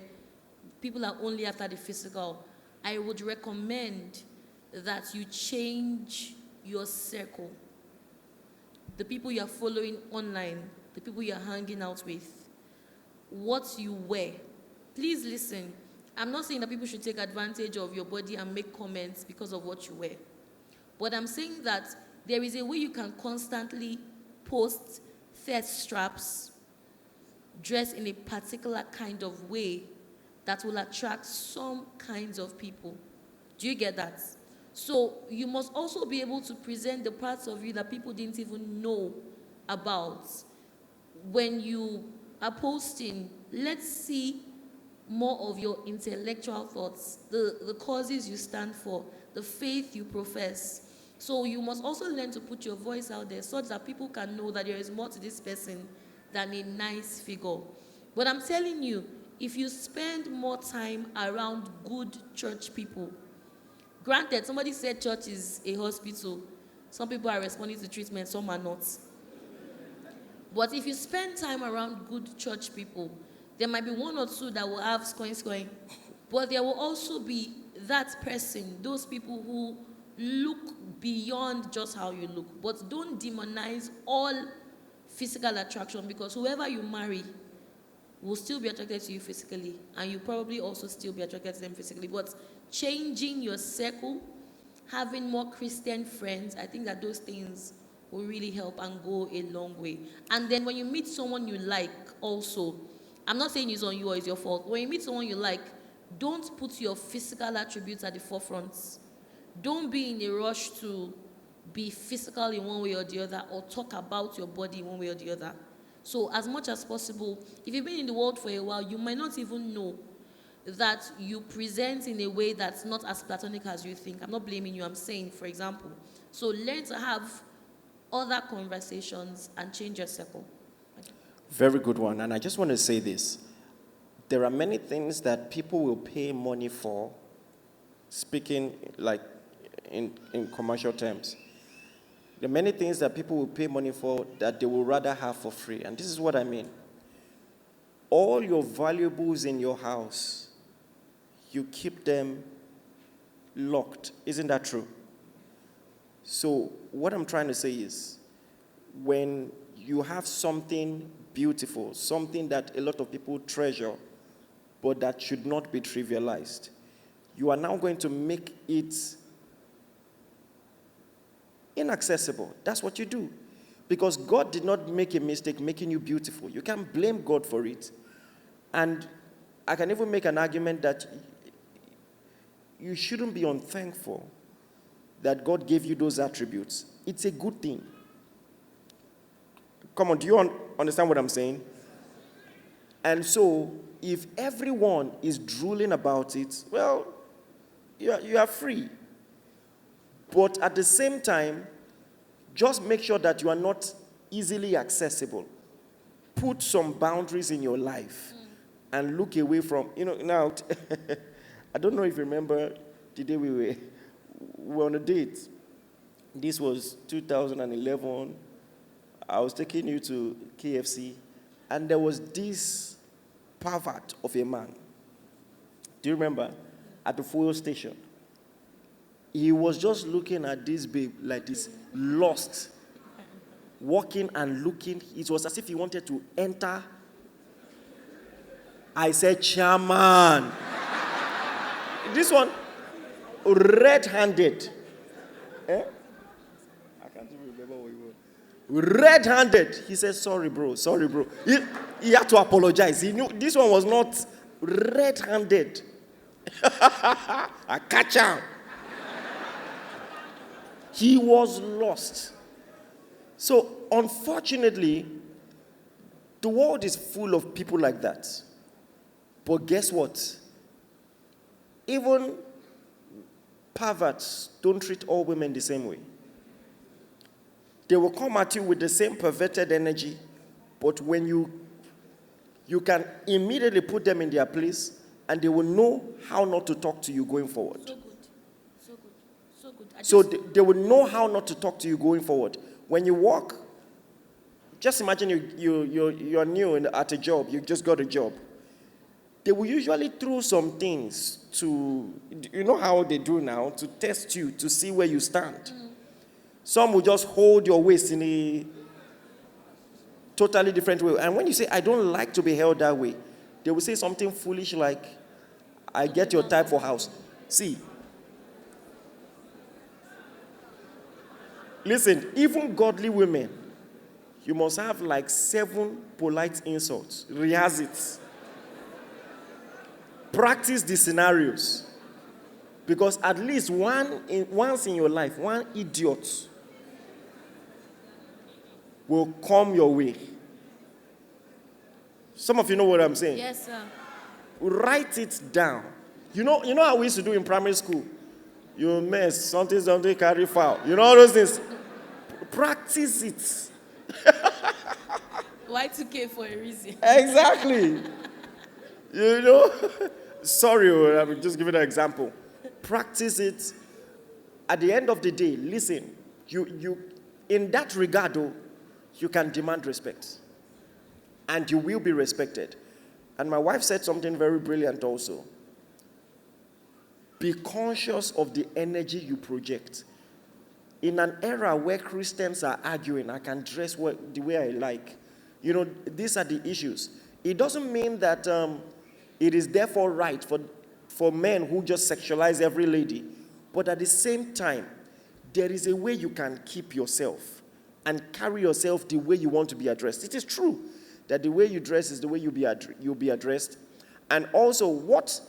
people are only after the physical, I would recommend that you change your circle. The people you're following online, the people you're hanging out with, what you wear. Please listen. I'm not saying that people should take advantage of your body and make comments because of what you wear. But I'm saying that there is a way you can constantly post thirst straps, dress in a particular kind of way that will attract some kinds of people. Do you get that? So you must also be able to present the parts of you that people didn't even know about. When you are posting, let's see more of your intellectual thoughts, the causes you stand for, the faith you profess. So you must also learn to put your voice out there so that people can know that there is more to this person than a nice figure. But I'm telling you, if you spend more time around good church people, granted, somebody said church is a hospital. Some people are responding to treatment, some are not. But if you spend time around good church people, there might be one or two that will have scoring. But there will also be that person, those people who look beyond just how you look. But don't demonize all physical attraction, because whoever you marry will still be attracted to you physically, and you probably also still be attracted to them physically. But changing your circle, having more Christian friends, I think that those things will really help and go a long way. And then when you meet someone you like also, I'm not saying it's on you or it's your fault. When you meet someone you like, don't put your physical attributes at the forefront. Don't be in a rush to be physical in one way or the other, or talk about your body in one way or the other. So as much as possible, if you've been in the world for a while, you might not even know that you present in a way that's not as platonic as you think. I'm not blaming you, I'm saying, for example. So learn to have other conversations and change your circle. Very good one. And I just want to say this. There are many things that people will pay money for, speaking like in commercial terms. There are many things that people will pay money for that they will rather have for free. And this is what I mean. All your valuables in your house, you keep them locked. Isn't that true? So what I'm trying to say is, when you have something beautiful, something that a lot of people treasure, but that should not be trivialized, you are now going to make it inaccessible. That's what you do. Because God did not make a mistake making you beautiful. You can't blame God for it. And I can even make an argument that you shouldn't be unthankful that God gave you those attributes. It's a good thing. Come on, do you understand what I'm saying? And so, if everyone is drooling about it, well, you are free. But at the same time, just make sure that you are not easily accessible. Put some boundaries in your life and look away from, now, I don't know if you remember the day we were on a date. This was 2011. I was taking you to KFC, and there was this pervert of a man. Do you remember? At the fuel station. He was just looking at this babe like this, lost, walking and looking. It was as if he wanted to enter. I said, Chairman. This one, red-handed. Eh? I can't even remember what he was. Red-handed. He said, sorry, bro. Sorry, bro. He had to apologize. He knew this one was not red-handed. I catch him. He was lost. So, unfortunately, the world is full of people like that. But guess what? Even perverts don't treat all women the same way. They will come at you with the same perverted energy, but when you can immediately put them in their place, and they will know how not to talk to you going forward. So good. So good. So good. So they will know how not to talk to you going forward. When you walk, just imagine you're new at a job, you just got a job. They will usually throw some things to, you know how they do now, to test you, to see where you stand. Mm. Some will just hold your waist in a totally different way. And when you say, I don't like to be held that way, they will say something foolish like, I get your type for house. See, listen, even godly women, you must have like 7 polite insults. Rehearse it. Practice the scenarios. Because at least once in your life, one idiot will come your way. Some of you know what I'm saying. Yes, sir. Write it down. You know how we used to do in primary school? You mess, something, carry foul. You know all those things? Practice it. Y2K for a reason. Exactly. You know? Sorry, I'm just giving an example. Practice it. At the end of the day, listen, you in that regard, though, you can demand respect. And you will be respected. And my wife said something very brilliant also. Be conscious of the energy you project. In an era where Christians are arguing, I can dress the way I like. You know, these are the issues. It doesn't mean that it is therefore right for men who just sexualize every lady. But at the same time, there is a way you can keep yourself and carry yourself the way you want to be addressed. It is true that the way you dress is the way you'll be addressed. And also, what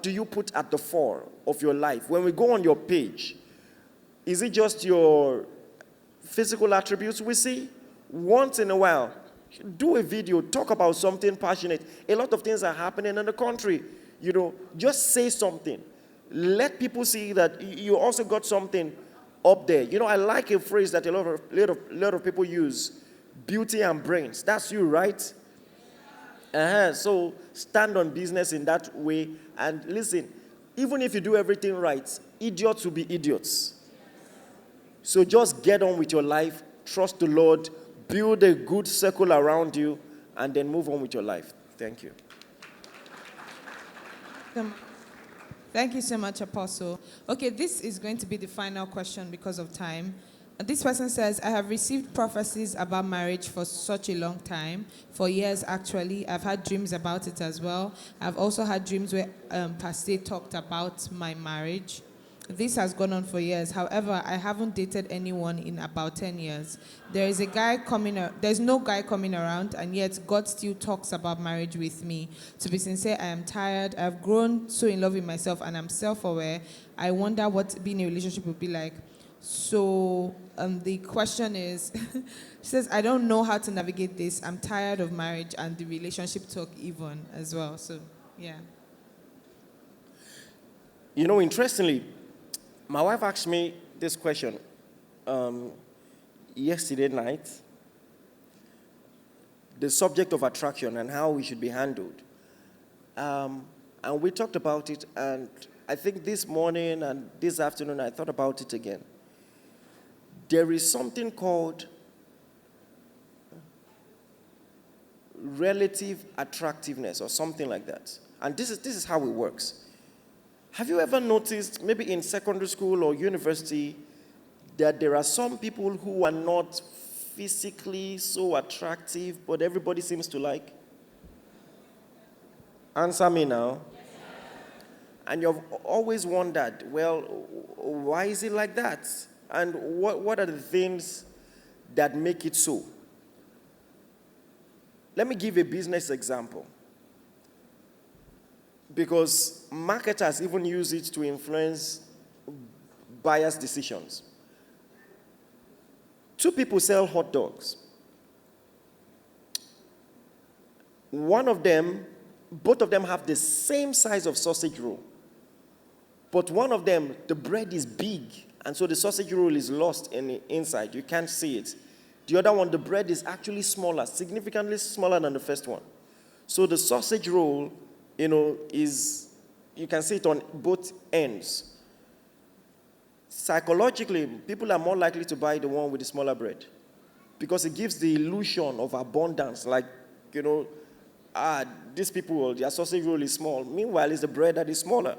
do you put at the fore of your life? When we go on your page, is it just your physical attributes we see? Once in a while, do a video, talk about something passionate. A lot of things are happening in the country. You know, just say something. Let people see that you also got something up there. You know, I like a phrase that a lot of people use. Beauty and brains. That's you, right? So stand on business in that way. And listen, even if you do everything right, idiots will be idiots. So just get on with your life. Trust the Lord. Build a good circle around you. And then move on with your life. Thank you. Thank you so much, Apostle. Okay, this is going to be the final question because of time. This person says, I have received prophecies about marriage for such a long time, for years actually. I've had dreams about it as well. I've also had dreams where Pastor talked about my marriage. This has gone on for years. However, I haven't dated anyone in about 10 years. There's no guy coming around, and yet God still talks about marriage with me. To be sincere, I am tired. I've grown so in love with myself, and I'm self-aware. I wonder what being in a relationship would be like. So the question is, she says, I don't know how to navigate this. I'm tired of marriage and the relationship talk even as well. So, yeah. You know, interestingly, my wife asked me this question yesterday night. The subject of attraction and how it should be handled. And we talked about it, and I think this morning and this afternoon I thought about it again. There is something called relative attractiveness or something like that. And this is how it works. Have you ever noticed, maybe in secondary school or university, that there are some people who are not physically so attractive, but everybody seems to like? Answer me now. And you've always wondered, well, why is it like that? And what are the things that make it so? Let me give a business example. Because marketers even use it to influence buyers' decisions. Two people sell hot dogs. Both of them have the same size of sausage roll. But one of them, the bread is big, and so the sausage roll is lost in the inside. You can't see it. The other one, the bread is actually smaller, significantly smaller than the first one. So the sausage roll, you can see it on both ends. Psychologically, people are more likely to buy the one with the smaller bread because it gives the illusion of abundance, like, these people, their sausage roll is small. Meanwhile, it's the bread that is smaller.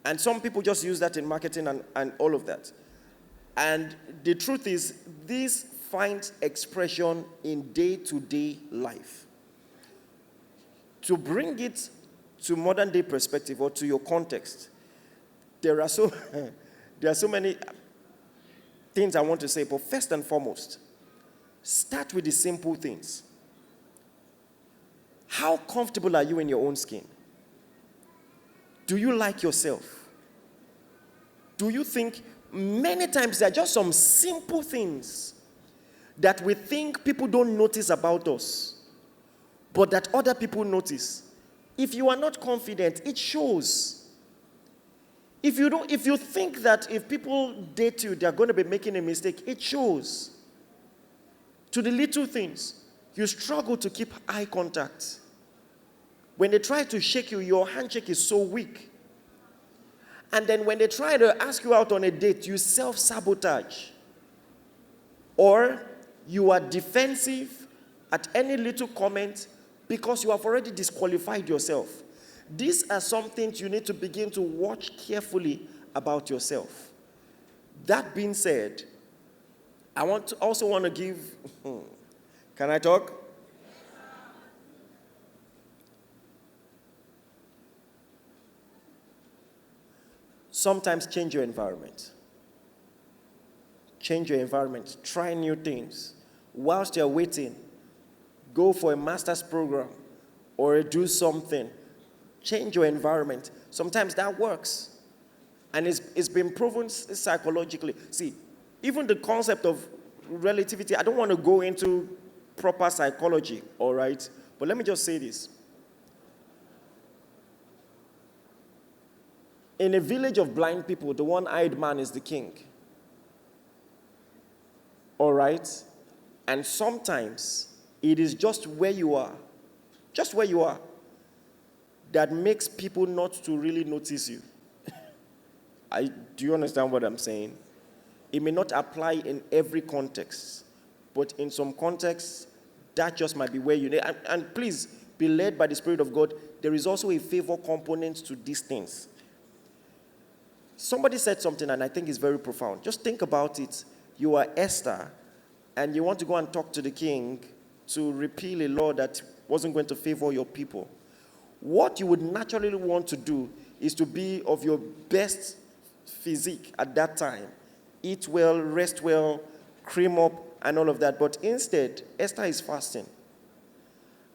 And some people just use that in marketing and all of that. And the truth is, this finds expression in day-to-day life. To bring it to modern day perspective or to your context, there are so many things I want to say, but first and foremost, start with the simple things. How comfortable are you in your own skin? Do you like yourself? Do you think many times there are just some simple things that we think people don't notice about us, but that other people notice? If you are not confident, it shows. If you think that if people date you, they are going to be making a mistake, it shows. To the little things, you struggle to keep eye contact. When they try to shake you, your handshake is so weak. And then when they try to ask you out on a date, you self-sabotage. Or you are defensive at any little comment because you have already disqualified yourself. These are some things you need to begin to watch carefully about yourself. That being said, I also want to give... Can I talk? Sometimes change your environment. Change your environment. Try new things. Whilst you're waiting, go for a master's program or do something. Change your environment. Sometimes that works. And it's been proven psychologically. See, even the concept of relativity, I don't want to go into proper psychology, all right? But let me just say this. In a village of blind people, the one-eyed man is the king. All right? And sometimes it is just where you are, that makes people not to really notice you. Do you understand what I'm saying? It may not apply in every context, but in some contexts, that just might be where you need. And please, be led by the Spirit of God. There is also a favor component to these things. Somebody said something, and I think it's very profound. Just think about it. You are Esther, and you want to go and talk to the king to repeal a law that wasn't going to favor your people. What you would naturally want to do is to be of your best physique at that time. Eat well, rest well, cream up, and all of that. But instead, Esther is fasting.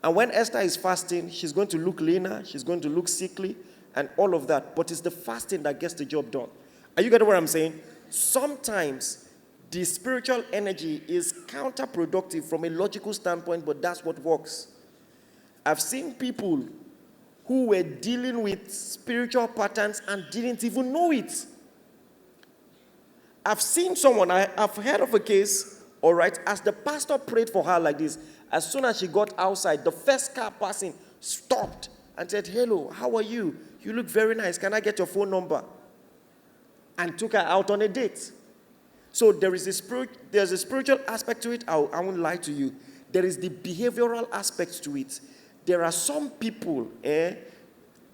And when Esther is fasting, she's going to look leaner, she's going to look sickly, and all of that. But it's the fasting that gets the job done. Are you getting what I'm saying? Sometimes the spiritual energy is counterproductive from a logical standpoint, but that's what works. I've seen people who were dealing with spiritual patterns and didn't even know it. I've seen someone, I've heard of a case, all right, as the pastor prayed for her like this, as soon as she got outside, the first car passing stopped and said, "Hello, how are you? You look very nice. Can I get your phone number?" And took her out on a date. So there's a spiritual aspect to it. I won't lie to you. There is the behavioral aspect to it. There are some people, they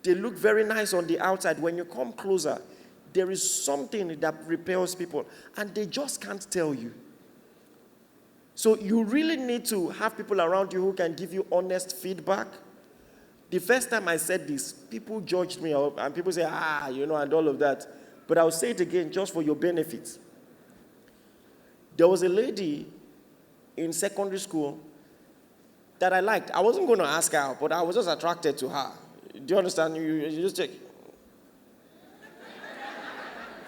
look very nice on the outside. When you come closer, there is something that repels people, and they just can't tell you. So you really need to have people around you who can give you honest feedback. The first time I said this, people judged me, and people say, and all of that. But I'll say it again just for your benefit. There was a lady in secondary school that I liked. I wasn't going to ask her out, but I was just attracted to her. Do you understand? You just check.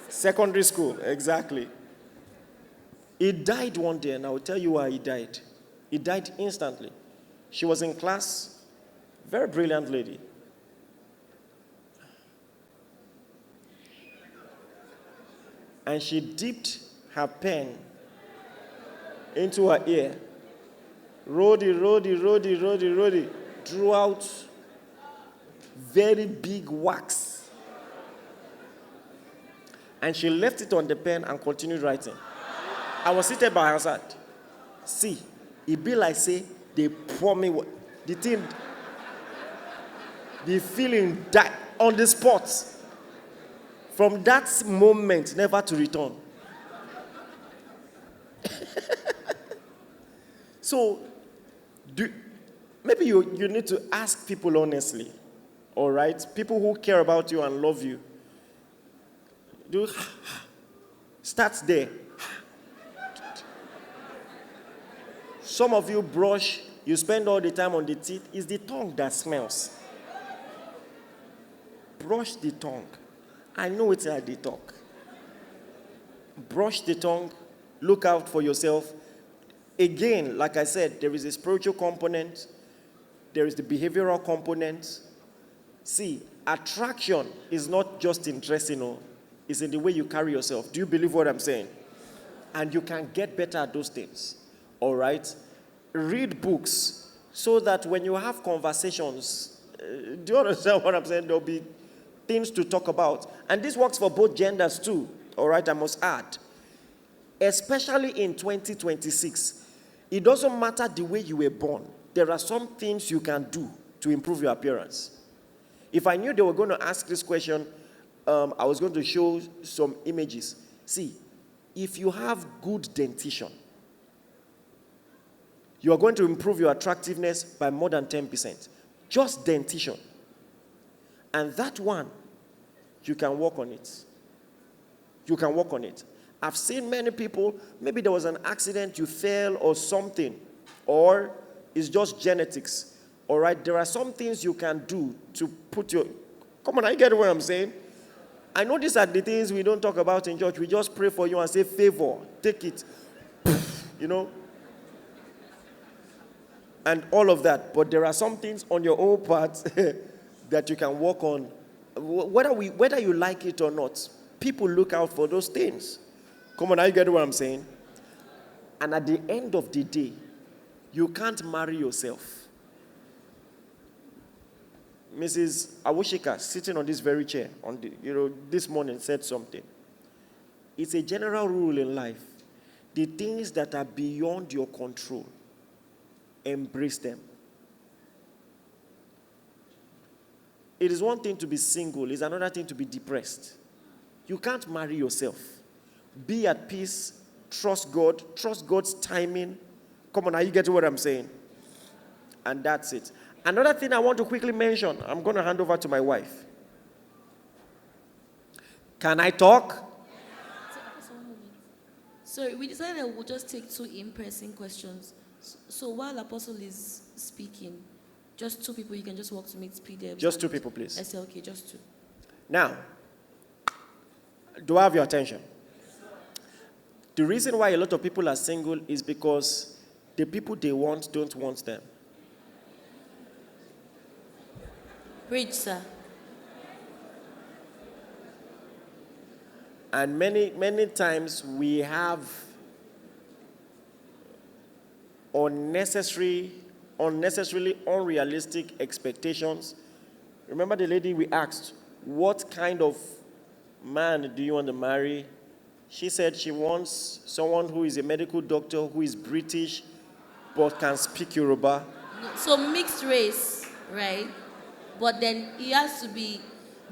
Secondary school, exactly. He died one day, and I will tell you why he died. He died instantly. She was in class, very brilliant lady. And she dipped her pen into her ear. Roddy, drew out very big wax. And she left it on the pen and continued writing. I was seated by her side. See, it be like say, they pour me what the thing, the feeling died on the spot. From that moment, never to return. So, maybe you need to ask people honestly, all right? People who care about you and love you. Start there. Some of you brush, you spend all the time on the teeth. It's the tongue that smells. Brush the tongue. I know it's at the talk. Brush the tongue. Look out for yourself. Again, like I said, there is a spiritual component. There is the behavioral component. See, attraction is not just in dressing, it's in the way you carry yourself. Do you believe what I'm saying? And you can get better at those things. All right? Read books so that when you have conversations, do you understand what I'm saying? There'll be things to talk about. And this works for both genders too. All right, I must add. Especially in 2026. It doesn't matter the way you were born. There are some things you can do to improve your appearance. If I knew they were going to ask this question, I was going to show some images. See, if you have good dentition, you are going to improve your attractiveness by more than 10%. Just dentition. And that one, you can work on it. You can work on it. I've seen many people, maybe there was an accident, you fell or something, or it's just genetics. All right, there are some things you can do to put your... Come on, I get what I'm saying? I know these are the things we don't talk about in church. We just pray for you and say, favor, take it. You know? And all of that. But there are some things on your own part that you can work on. Whether you like it or not, people look out for those things. Come on, now you get what I'm saying? And at the end of the day, you can't marry yourself. Mrs. Awoshika, sitting on this very chair, this morning said something. It's a general rule in life. The things that are beyond your control, embrace them. It is one thing to be single, it's another thing to be depressed. You can't marry yourself. Be at peace, trust God, trust God's timing. Come on, are you getting what I'm saying? And that's it. Another thing I want to quickly mention, I'm going to hand over to my wife. Can I talk? So we decided we'll just take 2 in-person questions. So while Apostle is speaking, just 2 people, you can just walk to meet PDM. Just 2 people, please. I said, okay, just 2. Now, do I have your attention? The reason why a lot of people are single is because the people they want don't want them. Bridge, sir. And many times we have unnecessarily unrealistic expectations. Remember the lady we asked, what kind of man do you want to marry? She said she wants someone who is a medical doctor, who is British, but can speak Yoruba. So mixed race, right? But then he has to be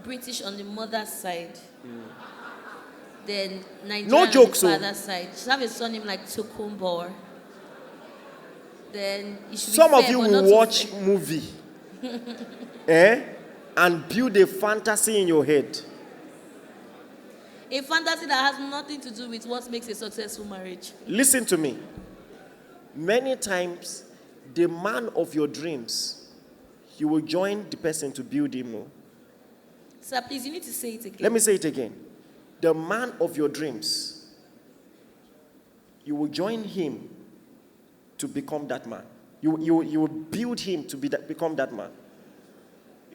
British on the mother's side. Then Nigerian no joke, on the father's side. She should have a surname like Tokumbor. Then it should be some fair, of you but not will too watch fair. movie and build a fantasy in your head. A fantasy that has nothing to do with what makes a successful marriage. Listen to me. Many times, the man of your dreams, you will join the person to build him. No? Sir, please, you need to say it again. Let me say it again. The man of your dreams, you will join him to become that man. You will build him to become that man.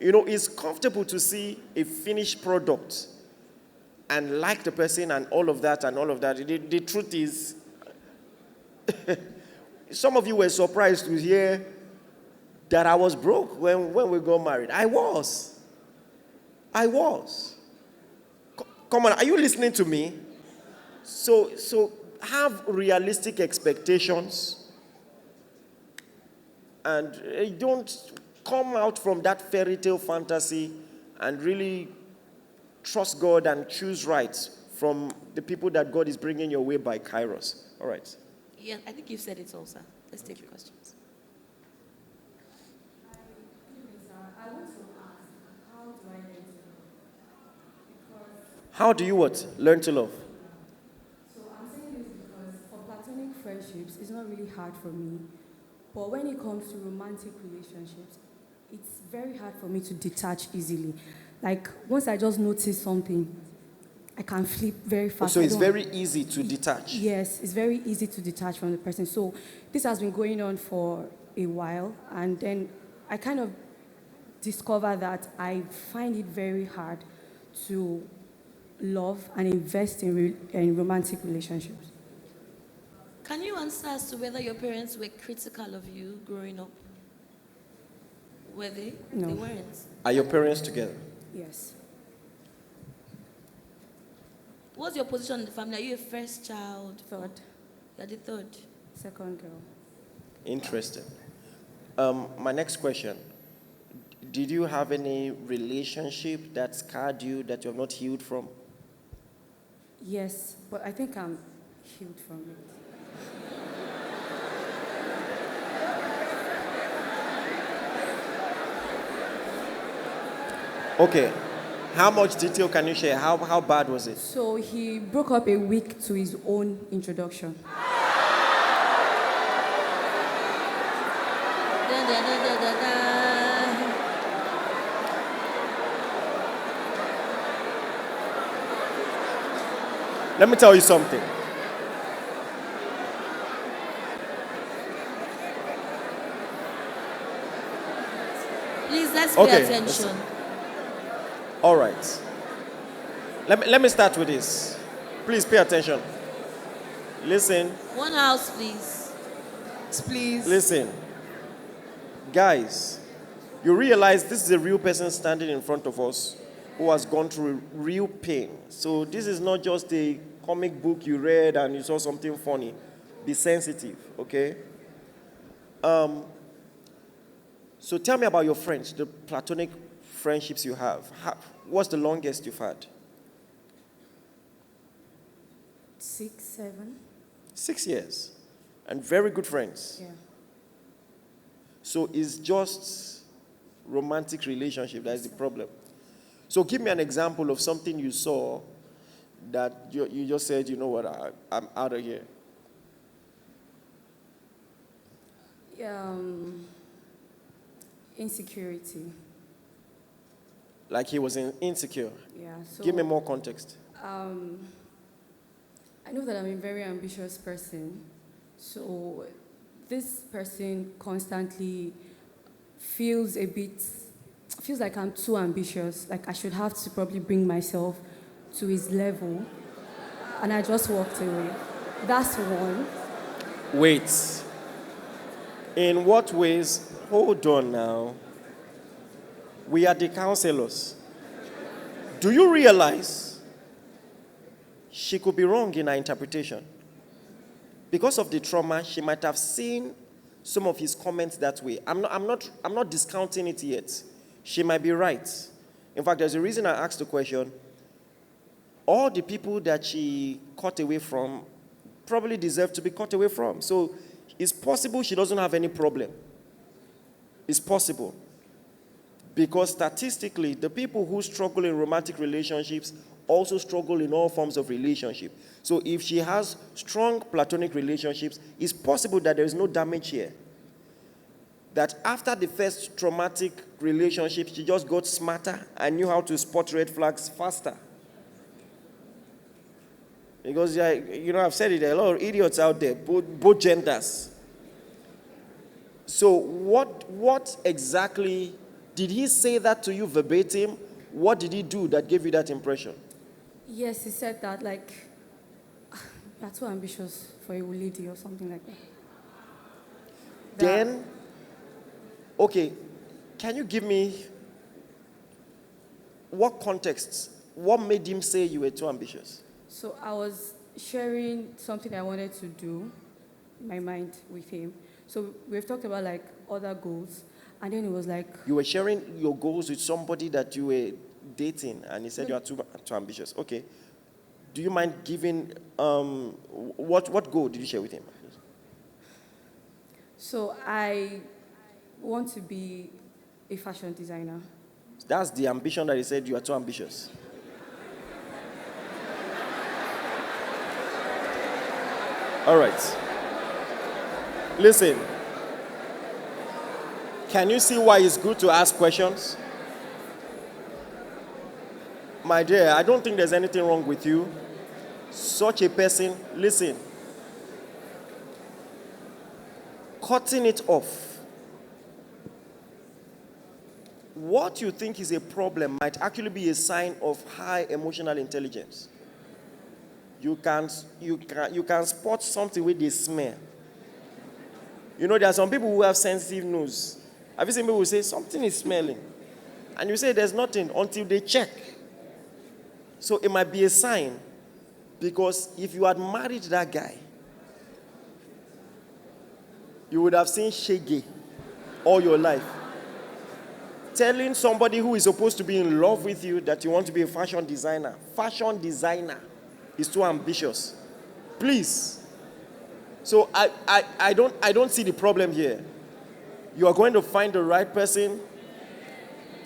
You know, it's comfortable to see a finished product and like the person and all of that. The truth is, some of you were surprised to hear that I was broke when we got married. I was. Come on, are you listening to me? So have realistic expectations and don't come out from that fairy tale fantasy and really trust God and choose right from the people that God is bringing your way by Kairos. All right. Yeah, I think you've said it all, sir. Let's take the questions. I want to ask, how do I learn to love? Because, How do you what? Learn to love. so I'm saying this because for platonic friendships, it's not really hard for me. But when it comes to romantic relationships, it's very hard for me to detach easily. Like, once I just notice something, I can flip very fast. So I it's don't- very easy to detach. Yes, it's very easy to detach from the person. So this has been going on for a while, and then I kind of discover that I find it very hard to love and invest in romantic relationships. Can you answer as to whether your parents were critical of you growing up? Were they? No. They weren't. Are your parents together? Yes. What's your position in the family? Are you a first child? Third, You're the third. second girl. Interesting. My next question. Did you have any relationship that scarred you that you have not healed from? Yes, but I think I'm healed from it. Okay. How much detail can you share? How bad was it? So he broke up a week to his own introduction. Da, da, da, da, da, da. Let me tell you something. Please, let's pay Okay, attention. All right. Let me start with this. Please pay attention. Listen. One house, please. Please. Listen. Guys, you realize this is a real person standing in front of us who has gone through real pain. So this is not just a comic book you read and you saw something funny. Be sensitive, okay? So tell me about your friends, the platonic friendships you have. What's the longest you've had? 6, 7. 6 years. And very good friends. Yeah. So it's just romantic relationship that is the problem. So give me an example of something you saw that you just said, you know what, I'm out of here. Insecurity. Like he was insecure. Yeah. So Give me more context. I know that I'm a very ambitious person. So this person constantly feels like I'm too ambitious. Like I should have to probably bring myself to his level. And I just walked away. That's one. Wait. In what ways? Hold on now. We are the counselors. Do you realize she could be wrong in her interpretation? Because of the trauma, she might have seen some of his comments that way. I'm not discounting it yet. She might be right. In fact, there's a reason I asked the question. All the people that she cut away from probably deserve to be cut away from. So it's possible she doesn't have any problem. It's possible. Because statistically, the people who struggle in romantic relationships also struggle in all forms of relationship. So if she has strong platonic relationships, it's possible that there is no damage here. That after the first traumatic relationship, she just got smarter and knew how to spot red flags faster. Because, I've said it, there are a lot of idiots out there, both genders. So what exactly, did he say that to you verbatim? What did he do that gave you that impression? Yes, he said that, like, you're too ambitious for a lady or something like that. Then, okay, can you give me what context? What made him say you were too ambitious? So I was sharing something I wanted to do in my mind with him. So we've talked about like other goals, and then it was like, You were sharing your goals with somebody that you were dating, and he said you are too ambitious. Okay. Do you mind giving, what goal did you share with him? so I want to be a fashion designer. That's the ambition that he said you are too ambitious. All right. Listen. Can you see why it's good to ask questions? My dear, I don't think there's anything wrong with you. Such a person, listen. Cutting it off. What you think is a problem might actually be a sign of high emotional intelligence. You can spot something with the smell. There are some people who have sensitive nose. Have you seen people who say something is smelling? And you say there's nothing until they check. So it might be a sign, because if you had married that guy, you would have seen shege all your life. Telling somebody who is supposed to be in love with you that you want to be a fashion designer is too ambitious. Please. So I don't see the problem here. You are going to find the right person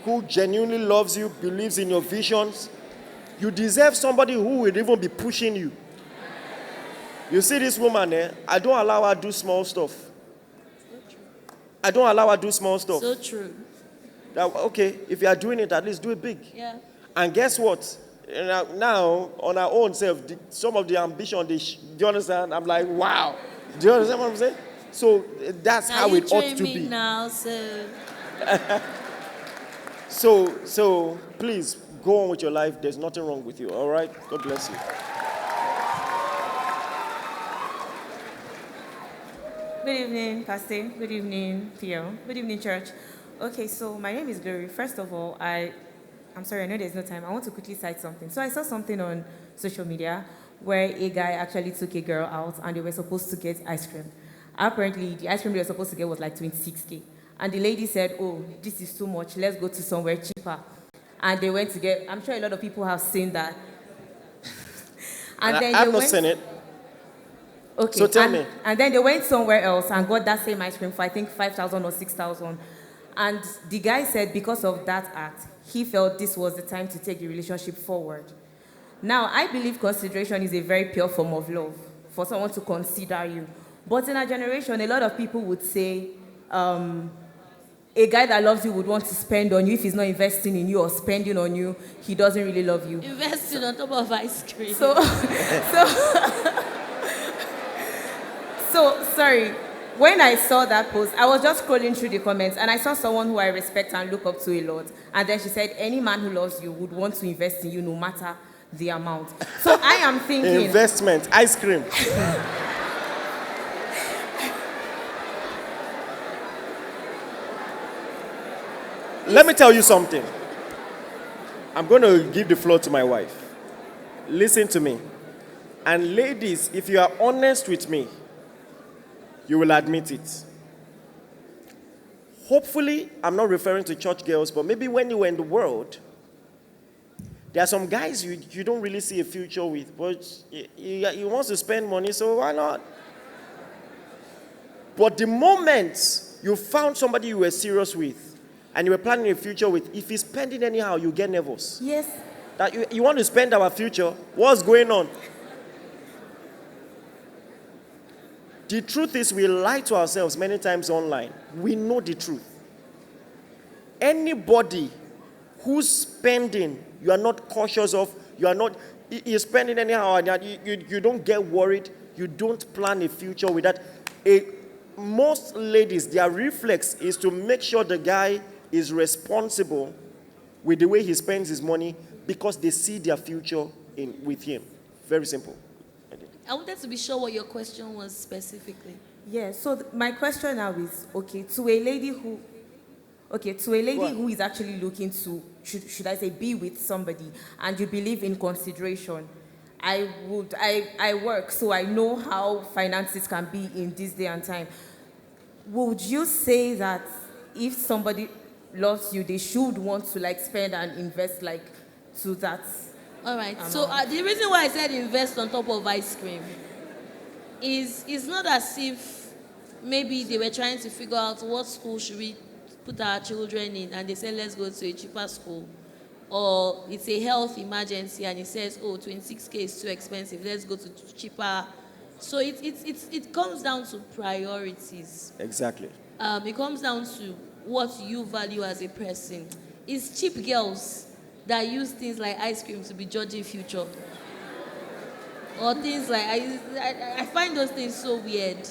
who genuinely loves you, believes in your visions. You deserve somebody who will even be pushing you. You see this woman, I don't allow her to do small stuff. I don't allow her to do small stuff. So true. Okay, if you are doing it, at least do it big. Yeah. And guess what? Now, on our own self, some of the ambition, do you understand? I'm like, wow. Do you understand what I'm saying? So that's Now how you it ought train to me be. now, so So please, go on with your life. There's nothing wrong with you, all right? God bless you. Good evening, Pastor. Good evening, Theo. Good evening, church. Okay, so my name is Glory. First of all, I'm sorry, I know there's no time. I want to quickly cite something. So I saw something on social media where a guy actually took a girl out and they were supposed to get ice cream. Apparently, the ice cream they were supposed to get was like 26K. And the lady said, oh, this is too much. Let's go to somewhere cheaper. And they went to get, I'm sure a lot of people have seen that. And then I've not seen it. Okay. So tell me. And then they went somewhere else and got that same ice cream for I think 5,000 or 6,000. And the guy said because of that act, he felt this was the time to take the relationship forward. Now, I believe consideration is a very pure form of love for someone to consider you. But in our generation, a lot of people would say a guy that loves you would want to spend on you. If he's not investing in you or spending on you, he doesn't really love you. investing on top of ice cream. So, sorry. When I saw that post, I was just scrolling through the comments and I saw someone who I respect and look up to a lot. And then she said, any man who loves you would want to invest in you no matter the amount. So I am thinking... Investment, ice cream. Let me tell you something. I'm going to give the floor to my wife. Listen to me. And ladies, if you are honest with me, you will admit it. Hopefully, I'm not referring to church girls, but maybe when you were in the world, there are some guys you don't really see a future with, but you want to spend money, so why not? But the moment you found somebody you were serious with, and you were planning a future with, if he's spending anyhow, you get nervous. Yes. That you want to spend our future. What's going on? The truth is, we lie to ourselves many times online. We know the truth. Anybody who's spending, you are not cautious of, you're spending anyhow, and you don't get worried, you don't plan a future with that. Most ladies, their reflex is to make sure the guy is responsible with the way he spends his money because they see their future with him. Very simple. I wanted to be sure what your question was specifically. Yeah, so my question now is, to a lady who is actually looking to, should I say, be with somebody, and you believe in consideration. I work, so I know how finances can be in this day and time. Would you say that if somebody loves you, they should want to like spend and invest like to that? All right. So the reason why I said invest on top of ice cream is not as if maybe they were trying to figure out what school should we put our children in, and they said let's go to a cheaper school, or it's a health emergency and it says 26K is too expensive, let's go to cheaper. So it comes down to priorities. Exactly. It comes down to what you value as a person. It's cheap girls that use things like ice cream to be judging future. Or things like, I find those things so weird.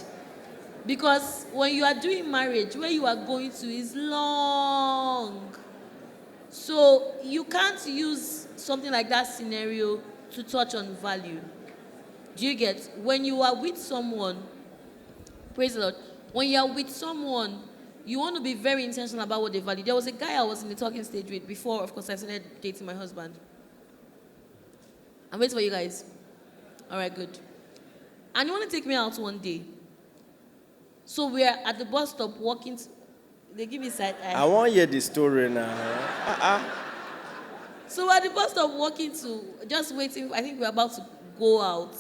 Because when you are doing marriage, where you are going to is long. So you can't use something like that scenario to touch on value. Do you get? When you are with someone, praise the Lord, when you are with someone, you want to be very intentional about what they value. There was a guy I was in the talking stage with before, of course, I started dating my husband. I'm waiting for you guys. All right, good. And you want to take me out one day. So we're at the bus stop walking. They give me side eye. I want to hear the story now. So we're at the bus stop walking to, just waiting. I think we're about to go out.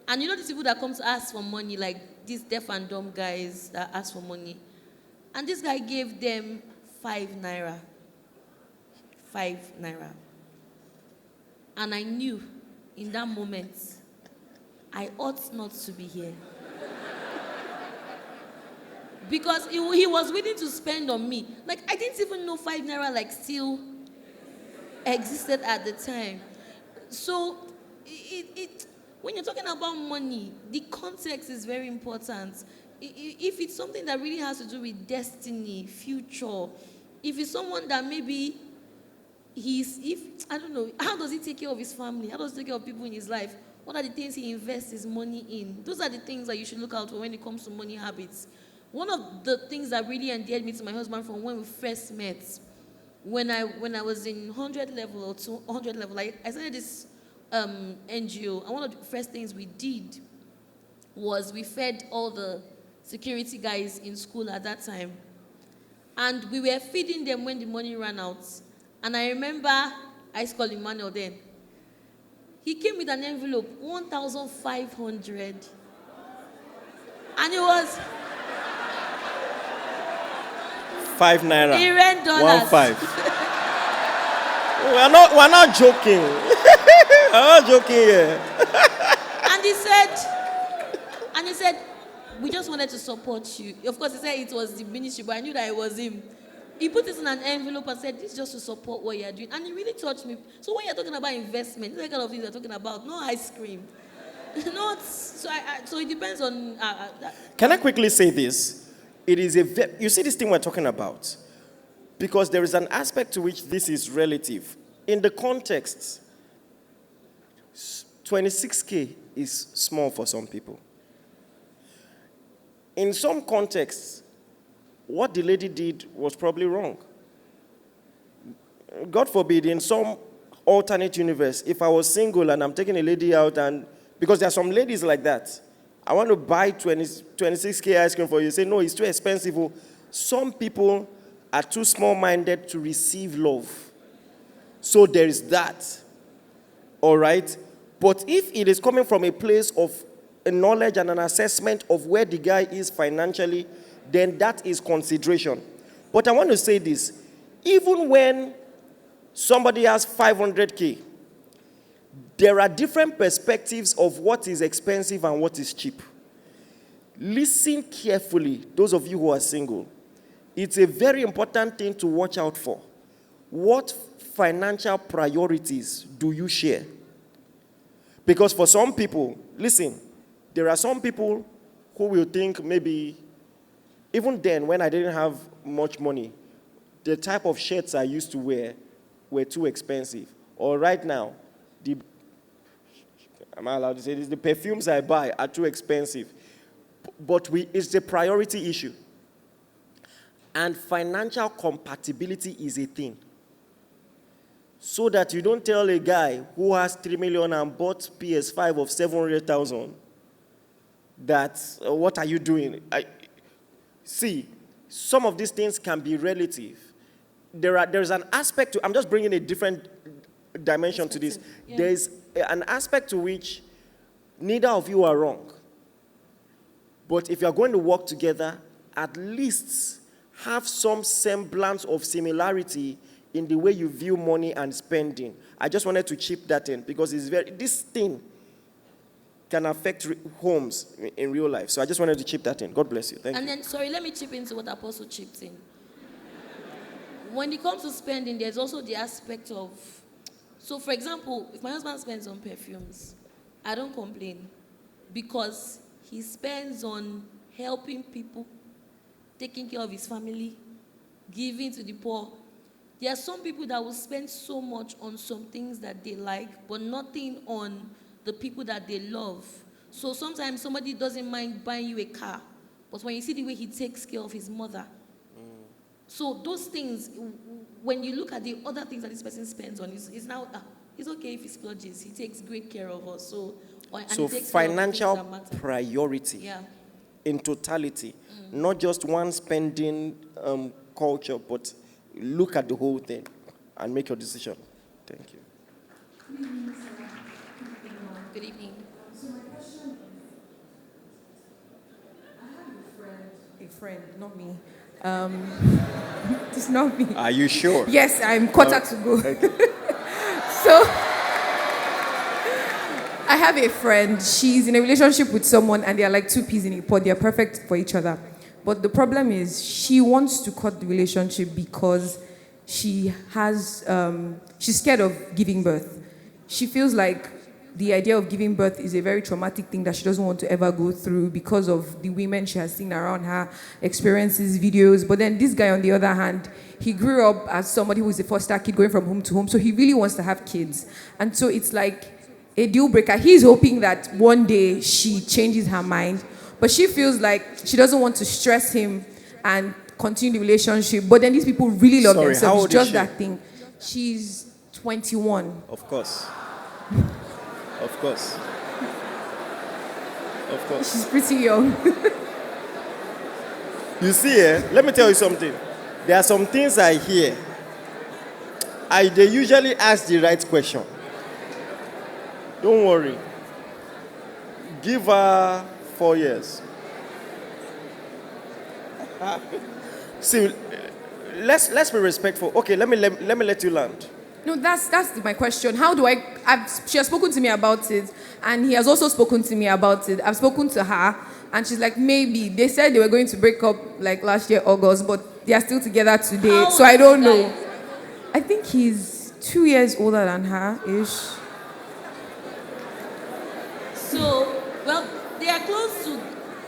And you know these people that come to ask for money, like these deaf and dumb guys that ask for money. And this guy gave them 5 naira. 5 naira. And I knew in that moment, I ought not to be here. Because he was willing to spend on me. Like, I didn't even know 5 naira, like, still existed at the time. So, when you're talking about money, the context is very important. If it's something that really has to do with destiny, future, if it's someone that maybe I don't know, how does he take care of his family? How does he take care of people in his life? What are the things he invests his money in? Those are the things that you should look out for when it comes to money habits. One of the things that really endeared me to my husband from when we first met, when I was in 100 level or 200 level, I started this NGO, and one of the first things we did was we fed all the security guys in school at that time. And we were feeding them when the money ran out. And I remember, I used to call Emmanuel then. He came with an envelope, 1,500. And it was 5 naira. Iran dollars. 1.5. We're not joking. We're not joking here. And he said, we just wanted to support you. Of course, he said it was the ministry, but I knew that it was him. He put it in an envelope and said, this is just to support what you're doing. And it really touched me. So when you're talking about investment, these are the kind of things you're talking about. No ice cream. So it depends on... Can I quickly say this? It is you see this thing we're talking about? Because there is an aspect to which this is relative. In the context, 26K is small for some people. In some contexts, what the lady did was probably wrong. God forbid, in some alternate universe, if I was single and I'm taking a lady out, and because there are some ladies like that, I want to buy 26K ice cream for you. Say, no, it's too expensive. Some people are too small-minded to receive love. So there is that. All right? But if it is coming from a place of a knowledge and an assessment of where the guy is financially, then that is consideration. But I want to say this. even when somebody has 500K, there are different perspectives of what is expensive and what is cheap. Listen carefully, those of you who are single. It's a very important thing to watch out for. What financial priorities do you share? Because for some people, listen, there are some people who will think maybe, even then when I didn't have much money, the type of shirts I used to wear were too expensive. Or right now, am I allowed to say this? The perfumes I buy are too expensive. But it's a priority issue. And financial compatibility is a thing. So that you don't tell a guy who has 3 million and bought PS5 of 700,000 that, what are you doing? See, some of these things can be relative. There's an aspect to, I'm just bringing a different dimension to this. Yeah. There's an aspect to which neither of you are wrong. But if you're going to work together, at least have some semblance of similarity in the way you view money and spending. I just wanted to chip that in because this thing can affect homes in real life. So I just wanted to chip that in. God bless you. Thank you. And then, sorry, let me chip into what Apostle chipped in. When it comes to spending, there's also the aspect of, so for example, if my husband spends on perfumes, I don't complain because he spends on helping people, taking care of his family, giving to the poor. There are some people that will spend so much on some things that they like, but nothing on the people that they love. So sometimes somebody doesn't mind buying you a car, but when you see the way he takes care of his mother, so those things, when you look at the other things that this person spends on, it's now, it's okay if he splurges. He takes great care of us. So he takes care of the things financial that matter. priority in totality, not just one spending culture, but look at the whole thing and make your decision. Thank you. Good evening. So my question is, I have a friend, not me. It's not me. Are you sure? Yes, I'm quarter to go. Okay. So I have a friend. She's in a relationship with someone, and they're like two peas in a pod. They're perfect for each other. But the problem is, she wants to cut the relationship because she's scared of giving birth. She feels like the idea of giving birth is a very traumatic thing that she doesn't want to ever go through because of the women she has seen around her, experiences, videos. But then this guy, on the other hand, he grew up as somebody who's a foster kid going from home to home, so he really wants to have kids. And so it's like a deal breaker. He's hoping that one day she changes her mind, but she feels like she doesn't want to stress him and continue the relationship. But then these people really love How themselves. old It's just is she? that thing. She's 21. Of course. Of course. Of course. She's pretty young. You see, let me tell you something. There are some things I hear. They usually ask the right question. Don't worry. Give her 4 years. See, let's be respectful. Okay, let me let you land. No, that's my question. How do she has spoken to me about it, and he has also spoken to me about it. I've spoken to her, and she's like, maybe. They said they were going to break up like last year, August, but they are still together today. So I don't know. I think he's 2 years older than her-ish. So, well, they are closer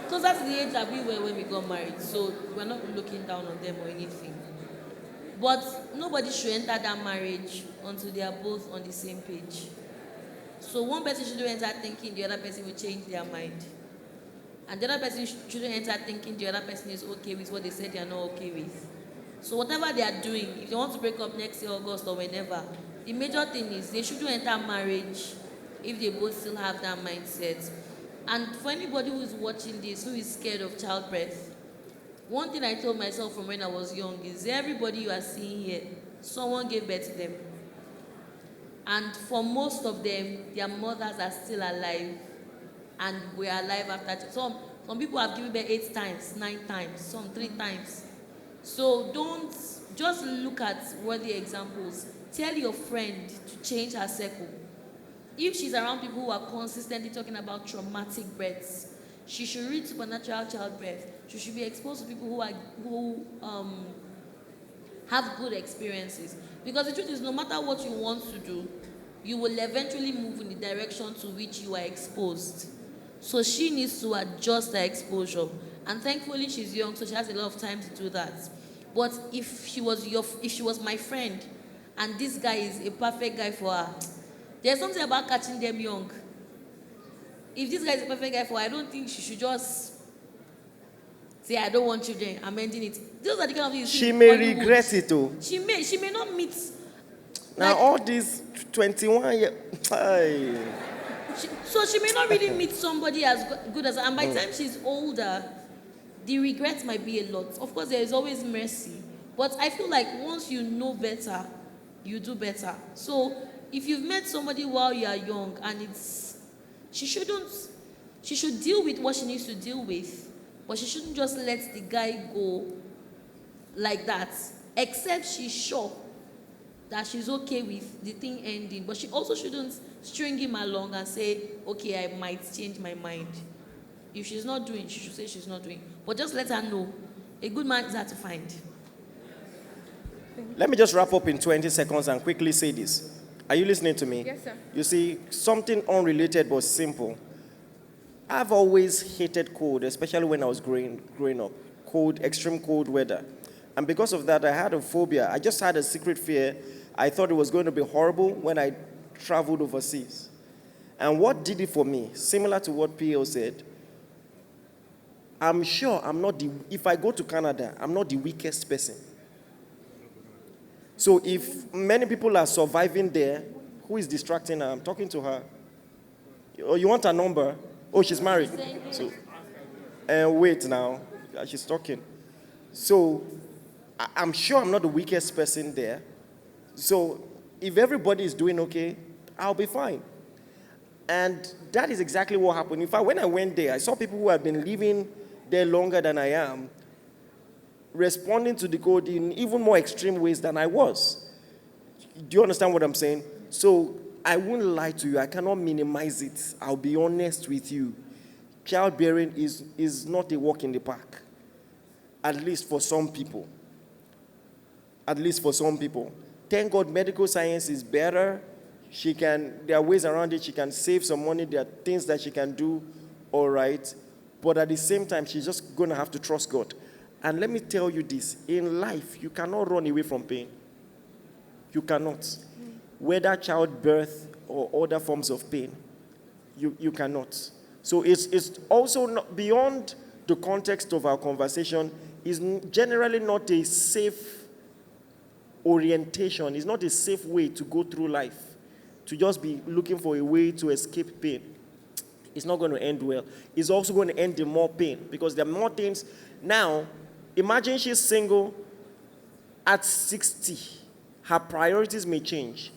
to the age that we were when we got married. So we're not looking down on them or anything. But nobody should enter that marriage until they are both on the same page. So one person shouldn't enter thinking the other person will change their mind. And the other person shouldn't enter thinking the other person is okay with what they said they are not okay with. So whatever they are doing, if they want to break up next year, August or whenever, the major thing is they shouldn't enter marriage if they both still have that mindset. And for anybody who is watching this, who is scared of childbirth, one thing I told myself from when I was young is everybody you are seeing here, someone gave birth to them. And for most of them, their mothers are still alive and were alive after. Some people have given birth 8 times, 9 times, some 3 times. So don't just look at worthy examples. Tell your friend to change her circle. If she's around people who are consistently talking about traumatic births, she should read Supernatural Childbirth. She should be exposed to people who have good experiences. Because the truth is, no matter what you want to do, you will eventually move in the direction to which you are exposed. So she needs to adjust her exposure. And thankfully, she's young, so she has a lot of time to do that. But if she was my friend, and this guy is a perfect guy for her, there's something about catching them young. If this guy is a perfect guy for her, I don't think she should just say, I don't want children, I'm ending it. Those are the kind of things she may regret it too. She may not meet. Now like, all these 21 years. So she may not really meet somebody as good as her. And by the time she's older, the regret might be a lot. Of course, there is always mercy. But I feel like once you know better, you do better. So if you've met somebody while you are young and she should deal with what she needs to deal with, but she shouldn't just let the guy go like that, except she's sure that she's okay with the thing ending. But she also shouldn't string him along and say, okay, I might change my mind. If she's not doing, she should say she's not doing. But just let her know. A good man is hard to find. Let me just wrap up in 20 seconds and quickly say this. Are you listening to me? Yes, sir. You see, something unrelated but simple. I've always hated cold, especially when I was growing up. Cold, extreme cold weather. And because of that, I had a phobia. I just had a secret fear. I thought it was going to be horrible when I traveled overseas. And what did it for me, similar to what P.O. said, I'm sure if I go to Canada, I'm not the weakest person. So if many people are surviving there, who is distracting her? I'm talking to her. Oh, you want her number? Oh, she's married. So, wait now, she's talking. So I'm sure I'm not the weakest person there. So if everybody is doing okay, I'll be fine. And that is exactly what happened. In fact, when I went there, I saw people who had been living there longer than I am, responding to the code in even more extreme ways than I was. Do you understand what I'm saying? So I won't lie to you. I cannot minimize it. I'll be honest with you. Childbearing is not a walk in the park, at least for some people. At least for some people. Thank God medical science is better. There are ways around it. She can save some money. There are things that she can do all right. But at the same time, she's just going to have to trust God. And let me tell you this. In life, you cannot run away from pain. You cannot. Whether childbirth or other forms of pain, you cannot. So it's also not beyond the context of our conversation, is generally not a safe orientation. It's not a safe way to go through life, to just be looking for a way to escape pain. It's not going to end well. It's also going to end in more pain because there are more things. Now, imagine she's single at 60. Her priorities may change.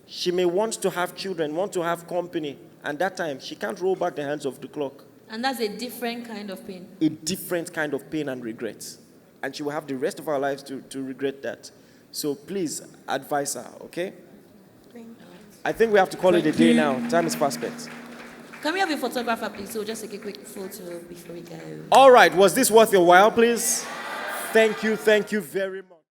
She may want to have children, want to have company. And that time, she can't roll back the hands of the clock. And that's a different kind of pain. A different kind of pain and regret. And she will have the rest of her lives to regret that. So please advise her, okay? I think we have to call it a day now. Time is fast spent. Can we have a photographer, please? So just take a quick photo before we go. All right. Was this worth your while, please? Thank you very much.